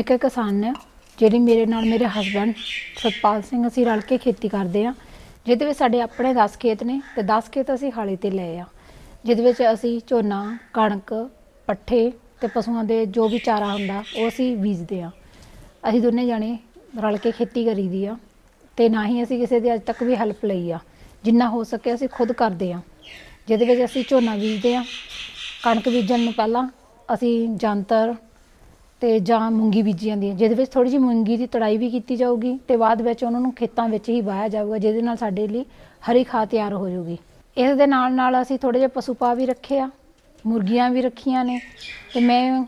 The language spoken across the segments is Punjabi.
मैं एक किसान ने ਜਿਹੜੀ ਮੇਰੇ ਨਾਲ ਮੇਰੇ ਹਸਬੈਂਡ ਸਤਪਾਲ ਸਿੰਘ ਅਸੀਂ ਰਲ ਕੇ ਖੇਤੀ ਕਰਦੇ ਆ, ਜਿਹਦੇ ਵਿੱਚ ਸਾਡੇ ਆਪਣੇ 10 ਖੇਤ ਨੇ ਤੇ 10 ਖੇਤ ਅਸੀਂ ਹਾਲੇ ਤੇ ਲਏ ਆ, ਜਿਹਦੇ ਵਿੱਚ ਅਸੀਂ ਝੋਨਾ, ਕਣਕ, ਪੱਠੇ ਤੇ ਪਸ਼ੂਆਂ ਦੇ ਜੋ ਵੀ ਚਾਰਾ ਹੁੰਦਾ ਉਹ ਅਸੀਂ ਬੀਜਦੇ ਆ। ਅਸੀਂ ਦੋਨੇ ਜਾਣੇ ਰਲ ਕੇ ਖੇਤੀ ਕਰੀਦੀ ਆ ਤੇ ਨਾ ਹੀ ਅਸੀਂ ਕਿਸੇ ਦੀ ਅੱਜ ਤੱਕ ਵੀ ਹੈਲਪ ਲਈ ਆ। ਜਿੰਨਾ ਹੋ ਸਕੇ ਅਸੀਂ ਖੁਦ ਕਰਦੇ ਆ, ਜਿਹਦੇ ਵਿੱਚ ਅਸੀਂ ਝੋਨਾ ਬੀਜਦੇ ਆ। ਕਣਕ ਬੀਜਣ ਨੂੰ ਪਹਿਲਾਂ ਅਸੀਂ ਜੰਤਰ ਤੇ ਜਾਂ ਮੂੰਗੀ ਬੀਜੀ ਜਾਂਦੀ ਹੈ, ਜਿਹਦੇ ਵਿੱਚ ਥੋੜੀ ਜਿਹੀ ਮੂੰਗੀ ਦੀ ਤੜਾਈ ਵੀ ਕੀਤੀ ਜਾਊਗੀ ਤੇ ਬਾਅਦ ਵਿੱਚ ਉਹਨਾਂ ਨੂੰ ਖੇਤਾਂ ਵਿੱਚ ਹੀ ਵਾਹਿਆ ਜਾਊਗਾ, ਜਿਹਦੇ ਨਾਲ ਸਾਡੇ ਲਈ ਹਰੀ ਖਾਦ ਤਿਆਰ ਹੋ ਜਾਊਗੀ। ਇਸ ਦੇ ਨਾਲ ਨਾਲ ਅਸੀਂ ਥੋੜੇ ਜਿਹੇ ਪਸ਼ੂ ਪਾ ਵੀ ਰੱਖੇ ਆ, ਮੁਰਗੀਆਂ ਵੀ ਰੱਖੀਆਂ ਨੇ। ਤੇ ਮੈਂ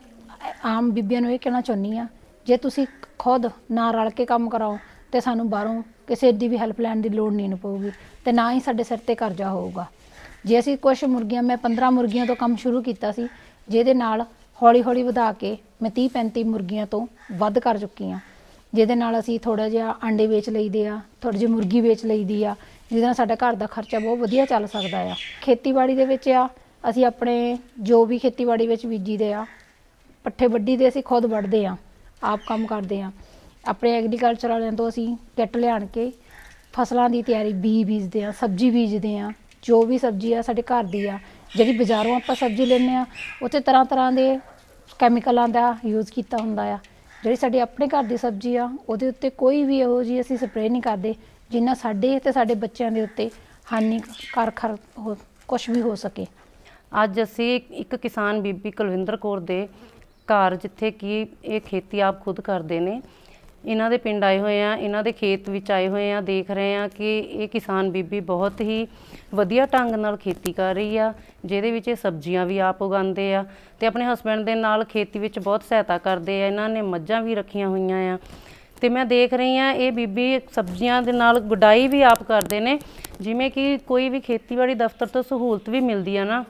ਆਮ ਬੀਬੀਆਂ ਨੂੰ ਇਹ ਕਹਿਣਾ ਚਾਹੁੰਦੀ ਆ, ਜੇ ਤੁਸੀਂ ਖੁਦ ਨਾ ਰਲ ਕੇ ਕੰਮ ਕਰਾਓ ਤੇ ਸਾਨੂੰ ਬਾਹਰੋਂ ਕਿਸੇ ਦੀ ਵੀ ਹੈਲਪ ਲੈਣ ਦੀ ਲੋੜ ਨਹੀਂ ਪਊਗੀ ਤੇ ਨਾ ਹੀ ਸਾਡੇ ਸਿਰ ਤੇ ਕਰਜ਼ਾ ਹੋਊਗਾ। ਜੇ ਅਸੀਂ ਕੁਛ ਮੁਰਗੀਆਂ, ਮੈਂ 15 ਮੁਰਗੀਆਂ ਤੋਂ ਕੰਮ ਸ਼ੁਰੂ ਕੀਤਾ ਸੀ, ਜਿਹਦੇ ਨਾਲ ਹੌਲੀ ਹੌਲੀ ਵਧਾ ਕੇ ਮੈਂ 30-35 ਮੁਰਗੀਆਂ ਤੋਂ ਵੱਧ ਕਰ ਚੁੱਕੀ ਹਾਂ, ਜਿਹਦੇ ਨਾਲ ਅਸੀਂ ਥੋੜ੍ਹਾ ਜਿਹਾ ਆਂਡੇ ਵੇਚ ਲਈਦੇ ਆ, ਥੋੜ੍ਹੀ ਜਿਹੀ ਮੁਰਗੀ ਵੇਚ ਲਈਦੀ ਆ, ਜਿਹਦੇ ਨਾਲ ਸਾਡਾ ਘਰ ਦਾ ਖਰਚਾ ਬਹੁਤ ਵਧੀਆ ਚੱਲ ਸਕਦਾ ਆ। ਖੇਤੀਬਾੜੀ ਦੇ ਵਿੱਚ ਆ ਅਸੀਂ ਆਪਣੇ ਜੋ ਵੀ ਖੇਤੀਬਾੜੀ ਵਿੱਚ ਬੀਜੀਦੇ ਆ, ਪੱਠੇ ਵੱਢੀ ਦੇ ਅਸੀਂ ਖੁਦ ਵੱਢਦੇ ਆ, ਆਪ ਕੰਮ ਕਰਦੇ ਆ। ਆਪਣੇ ਐਗਰੀਕਲਚਰ ਵਾਲਿਆਂ ਤੋਂ ਅਸੀਂ ਕਿੱਟ ਲਿਆਣ ਕੇ ਫਸਲਾਂ ਦੀ ਤਿਆਰੀ, ਬੀਜਦੇ ਆ, ਸਬਜ਼ੀ ਬੀਜਦੇ ਆ। ਜੋ ਵੀ ਸਬਜ਼ੀ ਆ ਸਾਡੇ ਘਰ ਦੀ ਆ, ਜਿਹੜੀ ਬਾਜ਼ਾਰੋਂ ਆਪਾਂ ਸਬਜ਼ੀ ਲੈਂਦੇ ਆ ਉੱਥੇ ਤਰ੍ਹਾਂ ਤਰ੍ਹਾਂ ਦੇ ਕੈਮੀਕਲਾਂ ਦਾ ਯੂਜ਼ ਕੀਤਾ ਹੁੰਦਾ ਆ। ਜਿਹੜੀ ਸਾਡੀ ਆਪਣੇ ਘਰ ਦੀ ਸਬਜ਼ੀ ਆ ਉਹਦੇ ਉੱਤੇ ਕੋਈ ਵੀ ਇਹੋ ਜਿਹੀ ਅਸੀਂ ਸਪਰੇਅ ਨਹੀਂ ਕਰਦੇ ਜਿੰਨਾ ਸਾਡੇ ਤੇ ਸਾਡੇ ਬੱਚਿਆਂ ਦੇ ਉੱਤੇ ਹਾਨੀਕਾਰਕ ਕੁਛ ਵੀ ਹੋ ਸਕੇ। ਅੱਜ ਅਸੀਂ ਇੱਕ ਕਿਸਾਨ ਬੀਬੀ ਕੁਲਵਿੰਦਰ ਕੌਰ ਦੇ ਘਰ, ਜਿੱਥੇ ਕਿ ਇਹ ਖੇਤੀ ਆਪ ਖੁਦ ਕਰਦੇ ਨੇ, ਇਹਨਾਂ ਦੇ ਪਿੰਡ ਆਏ ਹੋਏ ਆ, ਇਹਨਾਂ ਦੇ ਖੇਤ ਵਿੱਚ ਆਏ ਹੋਏ ਆ। ਦੇਖ ਰਹੇ ਆ ਕਿ ਇਹ ਕਿਸਾਨ ਬੀਬੀ ਬਹੁਤ ਹੀ ਵਧੀਆ ਢੰਗ ਨਾਲ ਖੇਤੀ ਕਰ ਰਹੀ ਆ, ਜਿਹਦੇ ਵਿੱਚ ਇਹ ਸਬਜ਼ੀਆਂ ਵੀ ਆਪ ਉਗਾਉਂਦੇ ਆ ਤੇ ਆਪਣੇ ਹਸਬੈਂਡ ਦੇ ਨਾਲ ਖੇਤੀ ਵਿੱਚ ਬਹੁਤ ਸਹਾਇਤਾ ਕਰਦੇ ਆ। ਇਹਨਾਂ ਨੇ ਮੱਝਾਂ ਵੀ ਰੱਖੀਆਂ ਹੋਈਆਂ ਆ ਤੇ ਮੈਂ ਦੇਖ ਰਹੀ ਆ ਇਹ ਬੀਬੀ ਸਬਜ਼ੀਆਂ ਦੇ ਨਾਲ ਗੁਡਾਈ ਵੀ ਆਪ ਕਰਦੇ ਨੇ। ਜਿਵੇਂ ਕਿ ਕੋਈ ਵੀ ਖੇਤੀਬਾੜੀ ਦਫ਼ਤਰ ਤੋਂ ਸਹੂਲਤ ਵੀ ਮਿਲਦੀ ਆ ਨਾ,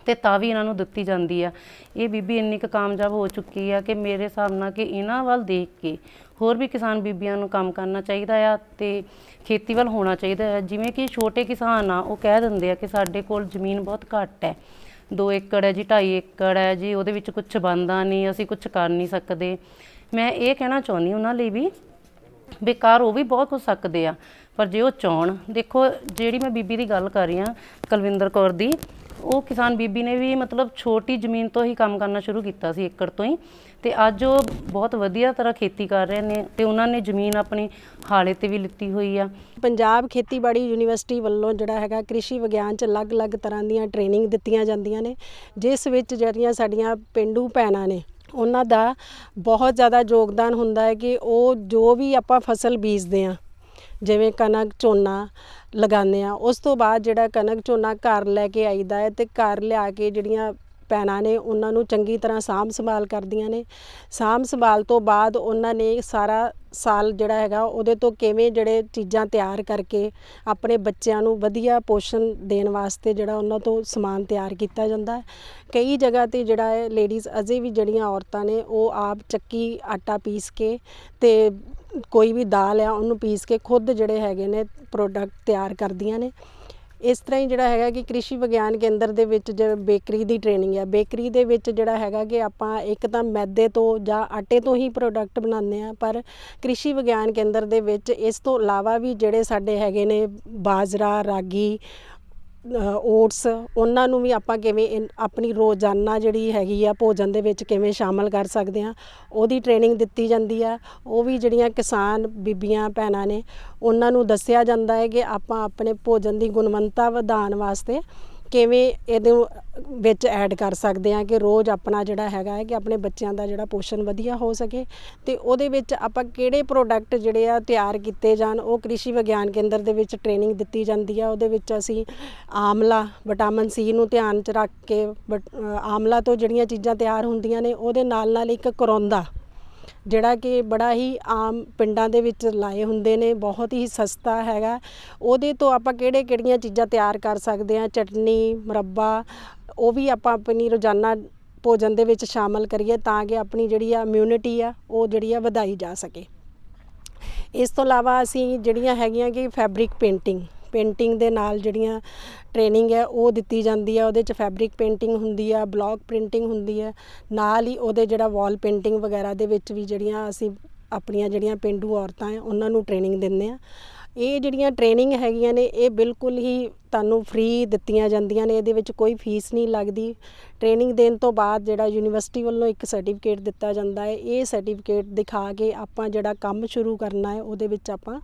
ਤੇ ਤਾਂ ਵੀ ਇਹਨਾਂ ਨੂੰ ਦਿੱਤੀ ਜਾਂਦੀ ਆ। ਇਹ ਬੀਬੀ ਇੰਨੀ ਕੁ ਕਾਮਯਾਬ ਹੋ ਚੁੱਕੀ ਆ ਕਿ ਮੇਰੇ ਹਿਸਾਬ ਨਾਲ ਕਿ ਇਹਨਾਂ ਵੱਲ ਦੇਖ ਕੇ ਹੋਰ ਵੀ ਕਿਸਾਨ ਬੀਬੀਆਂ ਨੂੰ ਕੰਮ ਕਰਨਾ ਚਾਹੀਦਾ ਆ ਤੇ ਖੇਤੀ ਵੱਲ ਹੋਣਾ ਚਾਹੀਦਾ ਹੈ। ਜਿਵੇਂ ਕਿ ਛੋਟੇ ਕਿਸਾਨ ਆ, ਉਹ ਕਹਿ ਦਿੰਦੇ ਆ ਕਿ ਸਾਡੇ ਕੋਲ ਜ਼ਮੀਨ ਬਹੁਤ ਘੱਟ ਹੈ, 2 ਏਕੜ ਹੈ ਜੀ, 2.5 ਏਕੜ ਹੈ ਜੀ, ਉਹਦੇ ਵਿੱਚ ਕੁਛ ਬਣਦਾ ਨਹੀਂ, ਅਸੀਂ ਕੁਛ ਕਰ ਨਹੀਂ ਸਕਦੇ। ਮੈਂ ਇਹ ਕਹਿਣਾ ਚਾਹੁੰਦੀ ਉਹਨਾਂ ਲਈ ਵੀ ਬੇਕਾਰ ਉਹ ਵੀ ਬਹੁਤ ਕੁਝ ਸਕਦੇ ਆ, ਪਰ ਜੇ ਉਹ ਚਾਹੁਣ। ਦੇਖੋ ਜਿਹੜੀ ਮੈਂ ਬੀਬੀ ਦੀ ਗੱਲ ਕਰ ਰਹੀ ਹਾਂ ਕੁਲਵਿੰਦਰ ਕੌਰ ਦੀ, ਉਹ ਕਿਸਾਨ ਬੀਬੀ ਨੇ ਵੀ ਮਤਲਬ ਛੋਟੀ ਜ਼ਮੀਨ ਤੋਂ ਹੀ ਕੰਮ ਕਰਨਾ ਸ਼ੁਰੂ ਕੀਤਾ ਸੀ, ਏਕੜ ਤੋਂ ਹੀ, ਤੇ ਅੱਜ ਉਹ ਬਹੁਤ ਵਧੀਆ ਤਰ੍ਹਾਂ ਖੇਤੀ ਕਰ ਰਹੇ ਨੇ ਤੇ ਉਹਨਾਂ ਨੇ ਜ਼ਮੀਨ ਆਪਣੀ ਹਾਲੇ ਤੇ ਵੀ ਲਿੱਤੀ ਹੋਈ ਆ। ਪੰਜਾਬ ਖੇਤੀਬਾੜੀ ਯੂਨੀਵਰਸਿਟੀ ਵੱਲੋਂ ਜਿਹੜਾ ਹੈਗਾ ਕ੍ਰਿਸ਼ੀ ਵਿਗਿਆਨ 'ਚ ਅਲੱਗ-ਅਲੱਗ ਤਰ੍ਹਾਂ ਦੀਆਂ ਟ੍ਰੇਨਿੰਗ ਦਿੱਤੀਆਂ ਜਾਂਦੀਆਂ ਨੇ, ਜਿਸ ਵਿੱਚ ਜਿਹੜੀਆਂ ਸਾਡੀਆਂ ਪੇਂਡੂ ਭੈਣਾਂ ਨੇ ਉਹਨਾਂ ਦਾ ਬਹੁਤ ਜ਼ਿਆਦਾ ਯੋਗਦਾਨ ਹੁੰਦਾ ਹੈ ਕਿ ਉਹ ਜੋ ਵੀ ਆਪਾਂ ਫਸਲ ਬੀਜਦੇ ਹਾਂ, ਜਿਵੇਂ ਕਣਕ, ਝੋਨਾ ਲਗਾਉਂਦੇ ਹਾਂ, ਉਸ ਤੋਂ ਬਾਅਦ ਜਿਹੜਾ ਕਣਕ, ਝੋਨਾ ਘਰ ਲੈ ਕੇ ਆਈਦਾ ਹੈ ਤੇ ਘਰ ਲਿਆ ਕੇ ਜਿਹੜੀਆਂ ਭੈਣਾਂ ਨੇ ਉਹਨਾਂ ਨੂੰ ਚੰਗੀ ਤਰ੍ਹਾਂ ਸਾਂਭ ਸੰਭਾਲ ਕਰਦੀਆਂ ਨੇ। ਸਾਂਭ ਸੰਭਾਲ ਤੋਂ ਬਾਅਦ ਉਹਨਾਂ ਨੇ ਸਾਰਾ ਸਾਲ ਜਿਹੜਾ ਹੈਗਾ ਉਹਦੇ ਤੋਂ ਕਿਵੇਂ ਜਿਹੜੇ ਚੀਜ਼ਾਂ ਤਿਆਰ ਕਰਕੇ ਆਪਣੇ ਬੱਚਿਆਂ ਨੂੰ ਵਧੀਆ ਪੋਸ਼ਣ ਦੇਣ ਵਾਸਤੇ ਜਿਹੜਾ ਉਹਨਾਂ ਤੋਂ ਸਮਾਨ ਤਿਆਰ ਕੀਤਾ ਜਾਂਦਾ ਹੈ। ਕਈ ਜਗ੍ਹਾ 'ਤੇ ਜਿਹੜਾ ਹੈ ਲੇਡੀਜ਼ ਅਜੇ ਵੀ ਜਿਹੜੀਆਂ ਔਰਤਾਂ ਨੇ ਉਹ ਆਪ ਚੱਕੀ ਆਟਾ ਪੀਸ ਕੇ ਤੇ ਕੋਈ ਵੀ ਦਾਲ ਆ ਉਹਨੂੰ ਪੀਸ ਕੇ ਖੁਦ ਜਿਹੜੇ ਹੈਗੇ ਨੇ ਪ੍ਰੋਡਕਟ ਤਿਆਰ ਕਰਦੀਆਂ ਨੇ। ਇਸ ਤਰ੍ਹਾਂ ਹੀ ਜਿਹੜਾ ਹੈਗਾ ਕਿ ਕ੍ਰਿਸ਼ੀ ਵਿਗਿਆਨ ਕੇਂਦਰ ਦੇ ਵਿੱਚ ਜੋ ਬੇਕਰੀ ਦੀ ਟ੍ਰੇਨਿੰਗ ਹੈ, ਬੇਕਰੀ ਦੇ ਵਿੱਚ ਜਿਹੜਾ ਹੈਗਾ ਕਿ ਆਪਾਂ ਇੱਕ ਤਾਂ ਮੈਦੇ ਤੋਂ ਜਾਂ ਆਟੇ ਤੋਂ ਹੀ ਪ੍ਰੋਡਕਟ ਬਣਾਉਂਦੇ ਹਾਂ, ਪਰ ਕ੍ਰਿਸ਼ੀ ਵਿਗਿਆਨ ਕੇਂਦਰ ਦੇ ਵਿੱਚ ਇਸ ਤੋਂ ਇਲਾਵਾ ਵੀ ਜਿਹੜੇ ਸਾਡੇ ਹੈਗੇ ਨੇ ਬਾਜਰਾ, ਰਾਗੀ, ਓਟਸ, ਉਹਨਾਂ ਨੂੰ ਵੀ ਆਪਾਂ ਕਿਵੇਂ ਆਪਣੀ ਰੋਜ਼ਾਨਾ ਜਿਹੜੀ ਹੈਗੀ ਆ ਭੋਜਨ ਦੇ ਵਿੱਚ ਕਿਵੇਂ ਸ਼ਾਮਲ ਕਰ ਸਕਦੇ ਹਾਂ, ਉਹਦੀ ਟ੍ਰੇਨਿੰਗ ਦਿੱਤੀ ਜਾਂਦੀ ਆ। ਉਹ ਵੀ ਜਿਹੜੀਆਂ ਕਿਸਾਨ ਬੀਬੀਆਂ ਭੈਣਾਂ ਨੇ ਉਹਨਾਂ ਨੂੰ ਦੱਸਿਆ ਜਾਂਦਾ ਹੈ ਕਿ ਆਪਾਂ ਆਪਣੇ ਭੋਜਨ ਦੀ ਗੁਣਵੱਤਾ ਵਧਾਉਣ ਵਾਸਤੇ ਕਿਵੇਂ ਇਹਦੇ ਵਿੱਚ ਐਡ ਕਰ ਸਕਦੇ ਹਾਂ ਕਿ ਰੋਜ਼ ਆਪਣਾ ਜਿਹੜਾ ਹੈਗਾ ਹੈ ਕਿ ਆਪਣੇ ਬੱਚਿਆਂ ਦਾ ਜਿਹੜਾ ਪੋਸ਼ਣ ਵਧੀਆ ਹੋ ਸਕੇ। ਅਤੇ ਉਹਦੇ ਵਿੱਚ ਆਪਾਂ ਕਿਹੜੇ ਪ੍ਰੋਡਕਟ ਜਿਹੜੇ ਆ ਤਿਆਰ ਕੀਤੇ ਜਾਣ, ਉਹ ਕ੍ਰਿਸ਼ੀ ਵਿਗਿਆਨ ਕੇਂਦਰ ਦੇ ਵਿੱਚ ਟ੍ਰੇਨਿੰਗ ਦਿੱਤੀ ਜਾਂਦੀ ਆ। ਉਹਦੇ ਵਿੱਚ ਅਸੀਂ ਆਮਲਾ, ਵਿਟਾਮਿਨ ਸੀ ਨੂੰ ਧਿਆਨ 'ਚ ਰੱਖ ਕੇ ਆਮਲਾ ਤੋਂ ਜਿਹੜੀਆਂ ਚੀਜ਼ਾਂ ਤਿਆਰ ਹੁੰਦੀਆਂ ਨੇ, ਉਹਦੇ ਨਾਲ ਨਾਲ ਇੱਕ ਕਰੌਂਦਾ ਜਿਹੜਾ ਕਿ ਬੜਾ ਹੀ ਆਮ ਪਿੰਡਾਂ ਦੇ ਵਿੱਚ ਲਾਏ ਹੁੰਦੇ ਨੇ, ਬਹੁਤ ਹੀ ਸਸਤਾ ਹੈਗਾ, ਉਹਦੇ ਤੋਂ ਆਪਾਂ ਕਿਹੜੀਆਂ ਚੀਜ਼ਾਂ ਤਿਆਰ ਕਰ ਸਕਦੇ ਹਾਂ, ਚਟਨੀ, ਮੁਰੱਬਾ, ਉਹ ਵੀ ਆਪਾਂ ਆਪਣੀ ਰੋਜ਼ਾਨਾ ਭੋਜਨ ਦੇ ਵਿੱਚ ਸ਼ਾਮਲ ਕਰੀਏ ਤਾਂ ਕਿ ਆਪਣੀ ਜਿਹੜੀ ਆ ਇਮਿਊਨਿਟੀ ਆ ਉਹ ਜਿਹੜੀ ਆ ਵਧਾਈ ਜਾ ਸਕੇ। ਇਸ ਤੋਂ ਇਲਾਵਾ ਅਸੀਂ ਜਿਹੜੀਆਂ ਹੈਗੀਆਂ ਕਿ ਫੈਬਰਿਕ ਪੇਂਟਿੰਗ, ਪੇਂਟਿੰਗ ਦੇ ਨਾਲ ਜਿਹੜੀਆਂ ਟ੍ਰੇਨਿੰਗ ਹੈ ਉਹ ਦਿੱਤੀ ਜਾਂਦੀ ਹੈ। ਉਹਦੇ 'ਚ ਫੈਬਰਿਕ ਪੇਂਟਿੰਗ ਹੁੰਦੀ ਆ, ਬਲੌਕ ਪ੍ਰਿੰਟਿੰਗ ਹੁੰਦੀ ਹੈ, ਨਾਲ ਹੀ ਉਹਦੇ ਜਿਹੜਾ ਵਾਲ ਪੇਂਟਿੰਗ ਵਗੈਰਾ ਦੇ ਵਿੱਚ ਵੀ ਜਿਹੜੀਆਂ ਅਸੀਂ ਆਪਣੀਆਂ ਜਿਹੜੀਆਂ ਪੇਂਡੂ ਔਰਤਾਂ ਹੈ ਉਹਨਾਂ ਨੂੰ ਟ੍ਰੇਨਿੰਗ ਦਿੰਦੇ ਹਾਂ। ਇਹ ਜਿਹੜੀਆਂ ਟ੍ਰੇਨਿੰਗ ਹੈਗੀਆਂ ਨੇ ਇਹ ਬਿਲਕੁਲ ਹੀ ਤੁਹਾਨੂੰ ਫ੍ਰੀ ਦਿੱਤੀਆਂ ਜਾਂਦੀਆਂ ਨੇ, ਇਹਦੇ ਵਿੱਚ ਕੋਈ ਫੀਸ ਨਹੀਂ ਲੱਗਦੀ। ਟ੍ਰੇਨਿੰਗ ਦੇਣ ਤੋਂ ਬਾਅਦ ਜਿਹੜਾ ਯੂਨੀਵਰਸਿਟੀ ਵੱਲੋਂ ਇੱਕ ਸਰਟੀਫਿਕੇਟ ਦਿੱਤਾ ਜਾਂਦਾ ਹੈ, ਇਹ ਸਰਟੀਫਿਕੇਟ ਦਿਖਾ ਕੇ ਆਪਾਂ ਜਿਹੜਾ ਕੰਮ ਸ਼ੁਰੂ ਕਰਨਾ ਹੈ ਉਹਦੇ ਵਿੱਚ ਆਪਾਂ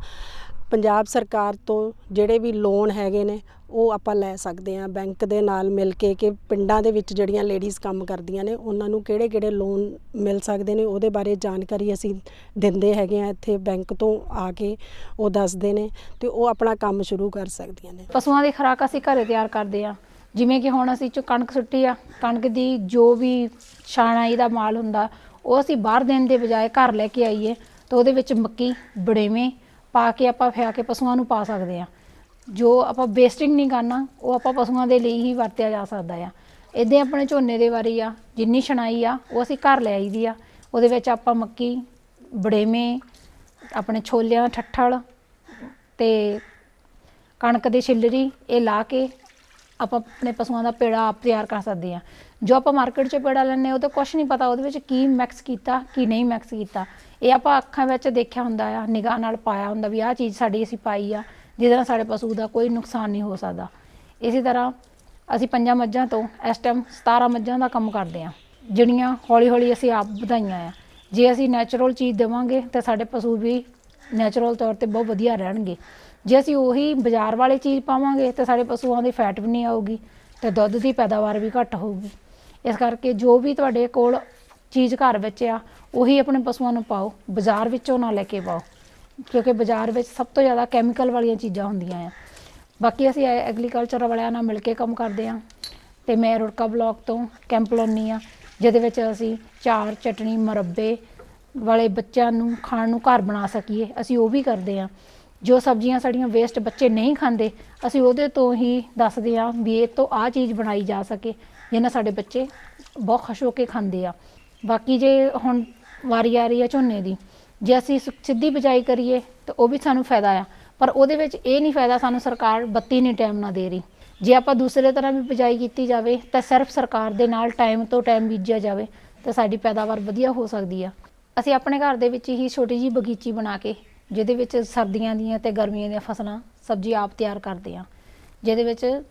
ਪੰਜਾਬ ਸਰਕਾਰ ਤੋਂ ਜਿਹੜੇ ਵੀ ਲੋਨ ਹੈਗੇ ਨੇ ਉਹ ਆਪਾਂ ਲੈ ਸਕਦੇ ਹਾਂ ਬੈਂਕ ਦੇ ਨਾਲ ਮਿਲ ਕੇ, ਕਿ ਪਿੰਡਾਂ ਦੇ ਵਿੱਚ ਜਿਹੜੀਆਂ ਲੇਡੀਜ਼ ਕੰਮ ਕਰਦੀਆਂ ਨੇ ਉਹਨਾਂ ਨੂੰ ਕਿਹੜੇ ਲੋਨ ਮਿਲ ਸਕਦੇ ਨੇ ਉਹਦੇ ਬਾਰੇ ਜਾਣਕਾਰੀ ਅਸੀਂ ਦਿੰਦੇ ਹੈਗੇ ਆ। ਇੱਥੇ ਬੈਂਕ ਤੋਂ ਆ ਕੇ ਉਹ ਦੱਸਦੇ ਨੇ ਤੇ ਉਹ ਆਪਣਾ ਕੰਮ ਸ਼ੁਰੂ ਕਰ ਸਕਦੀਆਂ ਨੇ। ਪਸ਼ੂਆਂ ਦੀ ਖੁਰਾਕ ਅਸੀਂ ਘਰੇ ਤਿਆਰ ਕਰਦੇ ਹਾਂ। ਜਿਵੇਂ ਕਿ ਹੁਣ ਅਸੀਂ ਕਣਕ ਸੁੱਟੀ ਆ, ਕਣਕ ਦੀ ਜੋ ਵੀ ਛਾਣਾਈ ਦਾ ਮਾਲ ਹੁੰਦਾ ਉਹ ਅਸੀਂ ਬਾਹਰ ਦੇਣ ਦੇ ਬਜਾਏ ਘਰ ਲੈ ਕੇ ਆਈਏ ਤਾਂ ਉਹਦੇ ਵਿੱਚ ਮੱਕੀ ਬੜੇਵੇਂ ਪਾ ਕੇ ਆਪਾਂ ਫਿਆ ਕੇ ਪਸ਼ੂਆਂ ਨੂੰ ਪਾ ਸਕਦੇ ਹਾਂ। ਜੋ ਆਪਾਂ ਵੇਸਟਿੰਗ ਨਹੀਂ ਕਰਨਾ ਉਹ ਆਪਾਂ ਪਸ਼ੂਆਂ ਦੇ ਲਈ ਹੀ ਵਰਤਿਆ ਜਾ ਸਕਦਾ ਆ। ਇੱਦਾਂ ਆਪਣੇ ਝੋਨੇ ਦੇ ਵਾਰੀ ਆ, ਜਿੰਨੀ ਛਣਾਈ ਆ ਉਹ ਅਸੀਂ ਘਰ ਲੈ ਆਈਦੀ ਆ। ਉਹਦੇ ਵਿੱਚ ਆਪਾਂ ਮੱਕੀ ਬੜੇਵੇਂ, ਆਪਣੇ ਛੋਲਿਆਂ ਠੱਠਲ ਤੇ ਕਣਕ ਦੀ ਛਿੱਲਰੀ ਇਹ ਲਾ ਕੇ ਆਪਾਂ ਆਪਣੇ ਪਸ਼ੂਆਂ ਦਾ ਪੇੜਾ ਆਪ ਤਿਆਰ ਕਰ ਸਕਦੇ ਹਾਂ। ਜੋ ਆਪਾਂ ਮਾਰਕੀਟ 'ਚ ਪੇੜਾ ਲੈਂਦੇ ਉਹ ਤਾਂ ਕੁਛ ਨਹੀਂ ਪਤਾ ਉਹਦੇ ਵਿੱਚ ਕੀ ਮਿਕਸ ਕੀਤਾ ਕੀ ਨਹੀਂ ਮਿਕਸ ਕੀਤਾ। ਇਹ ਆਪਾਂ ਅੱਖਾਂ ਵਿੱਚ ਦੇਖਿਆ ਹੁੰਦਾ ਆ, ਨਿਗਾਹ ਨਾਲ ਪਾਇਆ ਹੁੰਦਾ ਵੀ ਆਹ ਚੀਜ਼ ਸਾਡੀ ਅਸੀਂ ਪਾਈ ਆ ਜਿਹਦੇ ਨਾਲ ਸਾਡੇ ਪਸ਼ੂ ਦਾ ਕੋਈ ਨੁਕਸਾਨ ਨਹੀਂ ਹੋ ਸਕਦਾ। ਇਸੇ ਤਰ੍ਹਾਂ ਅਸੀਂ 5 ਮੱਝਾਂ ਤੋਂ ਇਸ ਟਾਈਮ 17 ਮੱਝਾਂ ਦਾ ਕੰਮ ਕਰਦੇ ਹਾਂ, ਜਿਹੜੀਆਂ ਹੌਲੀ ਹੌਲੀ ਅਸੀਂ ਆਪ ਵਧਾਈਆਂ ਆ। ਜੇ ਅਸੀਂ ਨੈਚੁਰਲ ਚੀਜ਼ ਦੇਵਾਂਗੇ ਤਾਂ ਸਾਡੇ ਪਸ਼ੂ ਵੀ ਨੈਚੁਰਲ ਤੌਰ 'ਤੇ ਬਹੁਤ ਵਧੀਆ ਰਹਿਣਗੇ। ਜੇ ਅਸੀਂ ਉਹੀ ਬਾਜ਼ਾਰ ਵਾਲੀ ਚੀਜ਼ ਪਾਵਾਂਗੇ ਤਾਂ ਸਾਡੇ ਪਸ਼ੂਆਂ ਦੀ ਫੈਟ ਵੀ ਨਹੀਂ ਆਊਗੀ ਅਤੇ ਦੁੱਧ ਦੀ ਪੈਦਾਵਾਰ ਵੀ ਘੱਟ ਹੋਊਗੀ। ਇਸ ਕਰਕੇ ਜੋ ਵੀ ਤੁਹਾਡੇ ਕੋਲ ਚੀਜ਼ ਘਰ ਵਿੱਚ ਆ ਉਹੀ ਆਪਣੇ ਪਸ਼ੂਆਂ ਨੂੰ ਪਾਓ, ਬਾਜ਼ਾਰ ਵਿੱਚੋਂ ਨਾ ਲੈ ਕੇ ਪਾਓ, ਕਿਉਂਕਿ ਬਾਜ਼ਾਰ ਵਿੱਚ ਸਭ ਤੋਂ ਜ਼ਿਆਦਾ ਕੈਮੀਕਲ ਵਾਲੀਆਂ ਚੀਜ਼ਾਂ ਹੁੰਦੀਆਂ ਆ। ਬਾਕੀ ਅਸੀਂ ਐਗਰੀਕਲਚਰ ਵਾਲਿਆਂ ਨਾਲ ਮਿਲ ਕੇ ਕੰਮ ਕਰਦੇ ਹਾਂ ਅਤੇ ਮੈਂ ਰੁੜਕਾ ਬਲਾਕ ਤੋਂ ਕੈਂਪ ਲਾਉਂਦੀ ਹਾਂ, ਜਿਹਦੇ ਵਿੱਚ ਅਸੀਂ ਚਾਰ ਚਟਣੀ ਮੁਰੱਬੇ ਵਾਲੇ ਬੱਚਿਆਂ ਨੂੰ ਖਾਣ ਨੂੰ ਘਰ ਬਣਾ ਸਕੀਏ, ਅਸੀਂ ਉਹ ਵੀ ਕਰਦੇ ਹਾਂ। ਜੋ ਸਬਜ਼ੀਆਂ ਸਾਡੀਆਂ ਵੇਸਟ ਬੱਚੇ ਨਹੀਂ ਖਾਂਦੇ ਅਸੀਂ ਉਹਦੇ ਤੋਂ ਹੀ ਦੱਸਦੇ ਹਾਂ ਵੀ ਇਹ ਤੋਂ ਆਹ ਚੀਜ਼ ਬਣਾਈ ਜਾ ਸਕੇ, ਜਿਹਦੇ ਨਾਲ ਸਾਡੇ ਬੱਚੇ ਬਹੁਤ ਖੁਸ਼ ਹੋ ਕੇ ਖਾਂਦੇ ਆ। ਬਾਕੀ ਜੇ ਹੁਣ ਵਾਰੀ ਆ ਰਹੀ ਹੈ ਝੋਨੇ ਦੀ, ਜੇ ਅਸੀਂ ਸਿੱਧੀ ਬਿਜਾਈ ਕਰੀਏ ਤਾਂ ਉਹ ਵੀ ਸਾਨੂੰ ਫਾਇਦਾ ਆ, ਪਰ ਉਹਦੇ ਵਿੱਚ ਇਹ ਨਹੀਂ ਫਾਇਦਾ ਸਾਨੂੰ ਸਰਕਾਰ ਬੱਤੀ ਨਹੀਂ ਟਾਈਮ ਨਾਲ ਦੇ ਰਹੀ। ਜੇ ਆਪਾਂ ਦੂਸਰੇ ਤਰ੍ਹਾਂ ਵੀ ਬਿਜਾਈ ਕੀਤੀ ਜਾਵੇ ਤਾਂ ਸਿਰਫ ਸਰਕਾਰ ਦੇ ਨਾਲ ਟਾਈਮ ਤੋਂ ਟਾਈਮ ਬੀਜਿਆ ਜਾਵੇ ਤਾਂ ਸਾਡੀ ਪੈਦਾਵਾਰ ਵਧੀਆ ਹੋ ਸਕਦੀ ਆ। ਅਸੀਂ ਆਪਣੇ ਘਰ ਦੇ ਵਿੱਚ ਹੀ ਛੋਟੀ ਜਿਹੀ ਬਗੀਚੀ ਬਣਾ ਕੇ ਜਿਹਦੇ ਵਿੱਚ ਸਰਦੀਆਂ ਦੀਆਂ ਅਤੇ ਗਰਮੀਆਂ ਦੀਆਂ ਫਸਲਾਂ ਸਬਜ਼ੀ ਆਪ ਤਿਆਰ ਕਰਦੇ ਹਾਂ, ਜਿਹਦੇ ਵਿੱਚ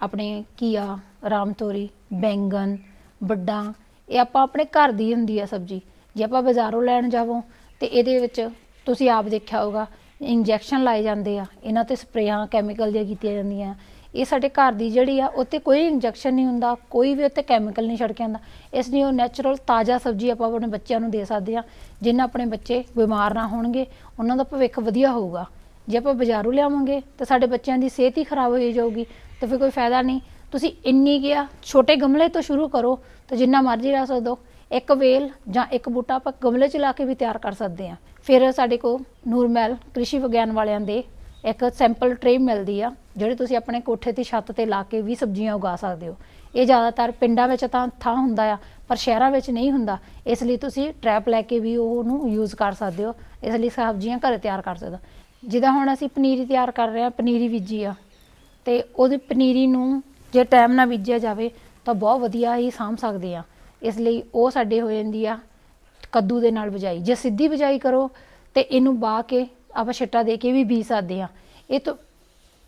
ਆਪਣੇ ਘੀਆ, ਰਾਮ ਤੋਰੀ, ਬੈਂਗਣ, ਵੱਡਾਂ ਇਹ ਆਪਾਂ ਆਪਣੇ ਘਰ ਦੀ ਹੁੰਦੀ ਆ ਸਬਜ਼ੀ। ਜੇ ਆਪਾਂ ਬਾਜ਼ਾਰੋਂ ਲੈਣ ਜਾਵੋ ਤਾਂ ਇਹਦੇ ਵਿੱਚ ਤੁਸੀਂ ਆਪ ਦੇਖਿਆ ਹੋਊਗਾ ਇੰਜੈਕਸ਼ਨ ਲਾਏ ਜਾਂਦੇ ਆ, ਇਹਨਾਂ 'ਤੇ ਸਪਰੇਆਂ ਕੈਮੀਕਲ ਦੀਆਂ ਕੀਤੀਆਂ ਜਾਂਦੀਆਂ। ਇਹ ਸਾਡੇ ਘਰ ਦੀ ਜਿਹੜੀ ਆ ਉੱਤੇ ਕੋਈ ਇੰਜੈਕਸ਼ਨ ਨਹੀਂ ਹੁੰਦਾ, ਕੋਈ ਵੀ ਉੱਤੇ ਕੈਮੀਕਲ ਨਹੀਂ ਛਿੜਕਿਆ ਜਾਂਦਾ, ਇਸ ਲਈ ਉਹ ਨੈਚੁਰਲ ਤਾਜ਼ਾ ਸਬਜ਼ੀ ਆਪਾਂ ਆਪਣੇ ਬੱਚਿਆਂ ਨੂੰ ਦੇ ਸਕਦੇ ਹਾਂ, ਜਿਹਨਾਂ ਆਪਣੇ ਬੱਚੇ ਬਿਮਾਰ ਨਾ ਹੋਣਗੇ, ਉਹਨਾਂ ਦਾ ਭਵਿੱਖ ਵਧੀਆ ਹੋਊਗਾ। ਜੇ ਆਪਾਂ ਬਾਜ਼ਾਰੋਂ ਲਿਆਵਾਂਗੇ ਤਾਂ ਸਾਡੇ ਬੱਚਿਆਂ ਦੀ ਸਿਹਤ ਹੀ ਖਰਾਬ ਹੋਈ ਜਾਊਗੀ ਤਾਂ ਫਿਰ ਕੋਈ ਫਾਇਦਾ ਨਹੀਂ। ਤੁਸੀਂ ਇੰਨੀ ਗਿਆ ਛੋਟੇ ਗਮਲੇ ਤੋਂ ਸ਼ੁਰੂ ਕਰੋ ਤਾਂ ਜਿੰਨਾ ਮਰਜ਼ੀ ਲਾ ਸਕਦੇ ਹੋ। ਇੱਕ ਵੇਲ ਜਾਂ ਇੱਕ ਬੂਟਾ ਆਪਾਂ ਗਮਲੇ 'ਚ ਲਾ ਕੇ ਵੀ ਤਿਆਰ ਕਰ ਸਕਦੇ ਹਾਂ। ਫਿਰ ਸਾਡੇ ਕੋਲ ਨੂਰਮਹਿਲ ਕ੍ਰਿਸ਼ੀ ਵਿਗਿਆਨ ਵਾਲਿਆਂ ਦੇ ਇੱਕ ਸੈਂਪਲ ਟਰੇ ਮਿਲਦੀ ਆ, ਜਿਹੜੇ ਤੁਸੀਂ ਆਪਣੇ ਕੋਠੇ ਦੀ ਛੱਤ 'ਤੇ ਲਾ ਕੇ ਵੀ ਸਬਜ਼ੀਆਂ ਉਗਾ ਸਕਦੇ ਹੋ। ਇਹ ਜ਼ਿਆਦਾਤਰ ਪਿੰਡਾਂ ਵਿੱਚ ਤਾਂ ਥਾਂ ਹੁੰਦਾ ਆ, ਪਰ ਸ਼ਹਿਰਾਂ ਵਿੱਚ ਨਹੀਂ ਹੁੰਦਾ, ਇਸ ਲਈ ਤੁਸੀਂ ਟਰੈਪ ਲੈ ਕੇ ਵੀ ਉਹਨੂੰ ਯੂਜ਼ ਕਰ ਸਕਦੇ ਹੋ। ਇਸ ਲਈ ਸਬਜ਼ੀਆਂ ਘਰੇ ਤਿਆਰ ਕਰ ਸਕਦੇ ਹੋ। ਜਿੱਦਾਂ ਹੁਣ ਅਸੀਂ ਪਨੀਰੀ ਤਿਆਰ ਕਰ ਰਹੇ ਹਾਂ, ਪਨੀਰੀ ਬੀਜੀ ਆ ਅਤੇ ਉਹਦੀ ਪਨੀਰੀ ਨੂੰ ਜੇ ਟਾਈਮ ਨਾਲ ਬੀਜਿਆ ਜਾਵੇ ਤਾਂ ਬਹੁਤ ਵਧੀਆ ਹੀ ਸਾਂਭ ਸਕਦੇ ਆ। ਇਸ ਲਈ ਉਹ ਸਾਡੇ ਹੋ ਜਾਂਦੀ ਆ ਕੱਦੂ ਦੇ ਨਾਲ ਬਿਜਾਈ। ਜੇ ਸਿੱਧੀ ਬਿਜਾਈ ਕਰੋ ਤਾਂ ਇਹਨੂੰ ਵਾਹ ਕੇ ਆਪਾਂ ਛਿੱਟਾ ਦੇ ਕੇ ਵੀ ਬੀਜ ਸਕਦੇ ਹਾਂ। ਇਹ ਤੋਂ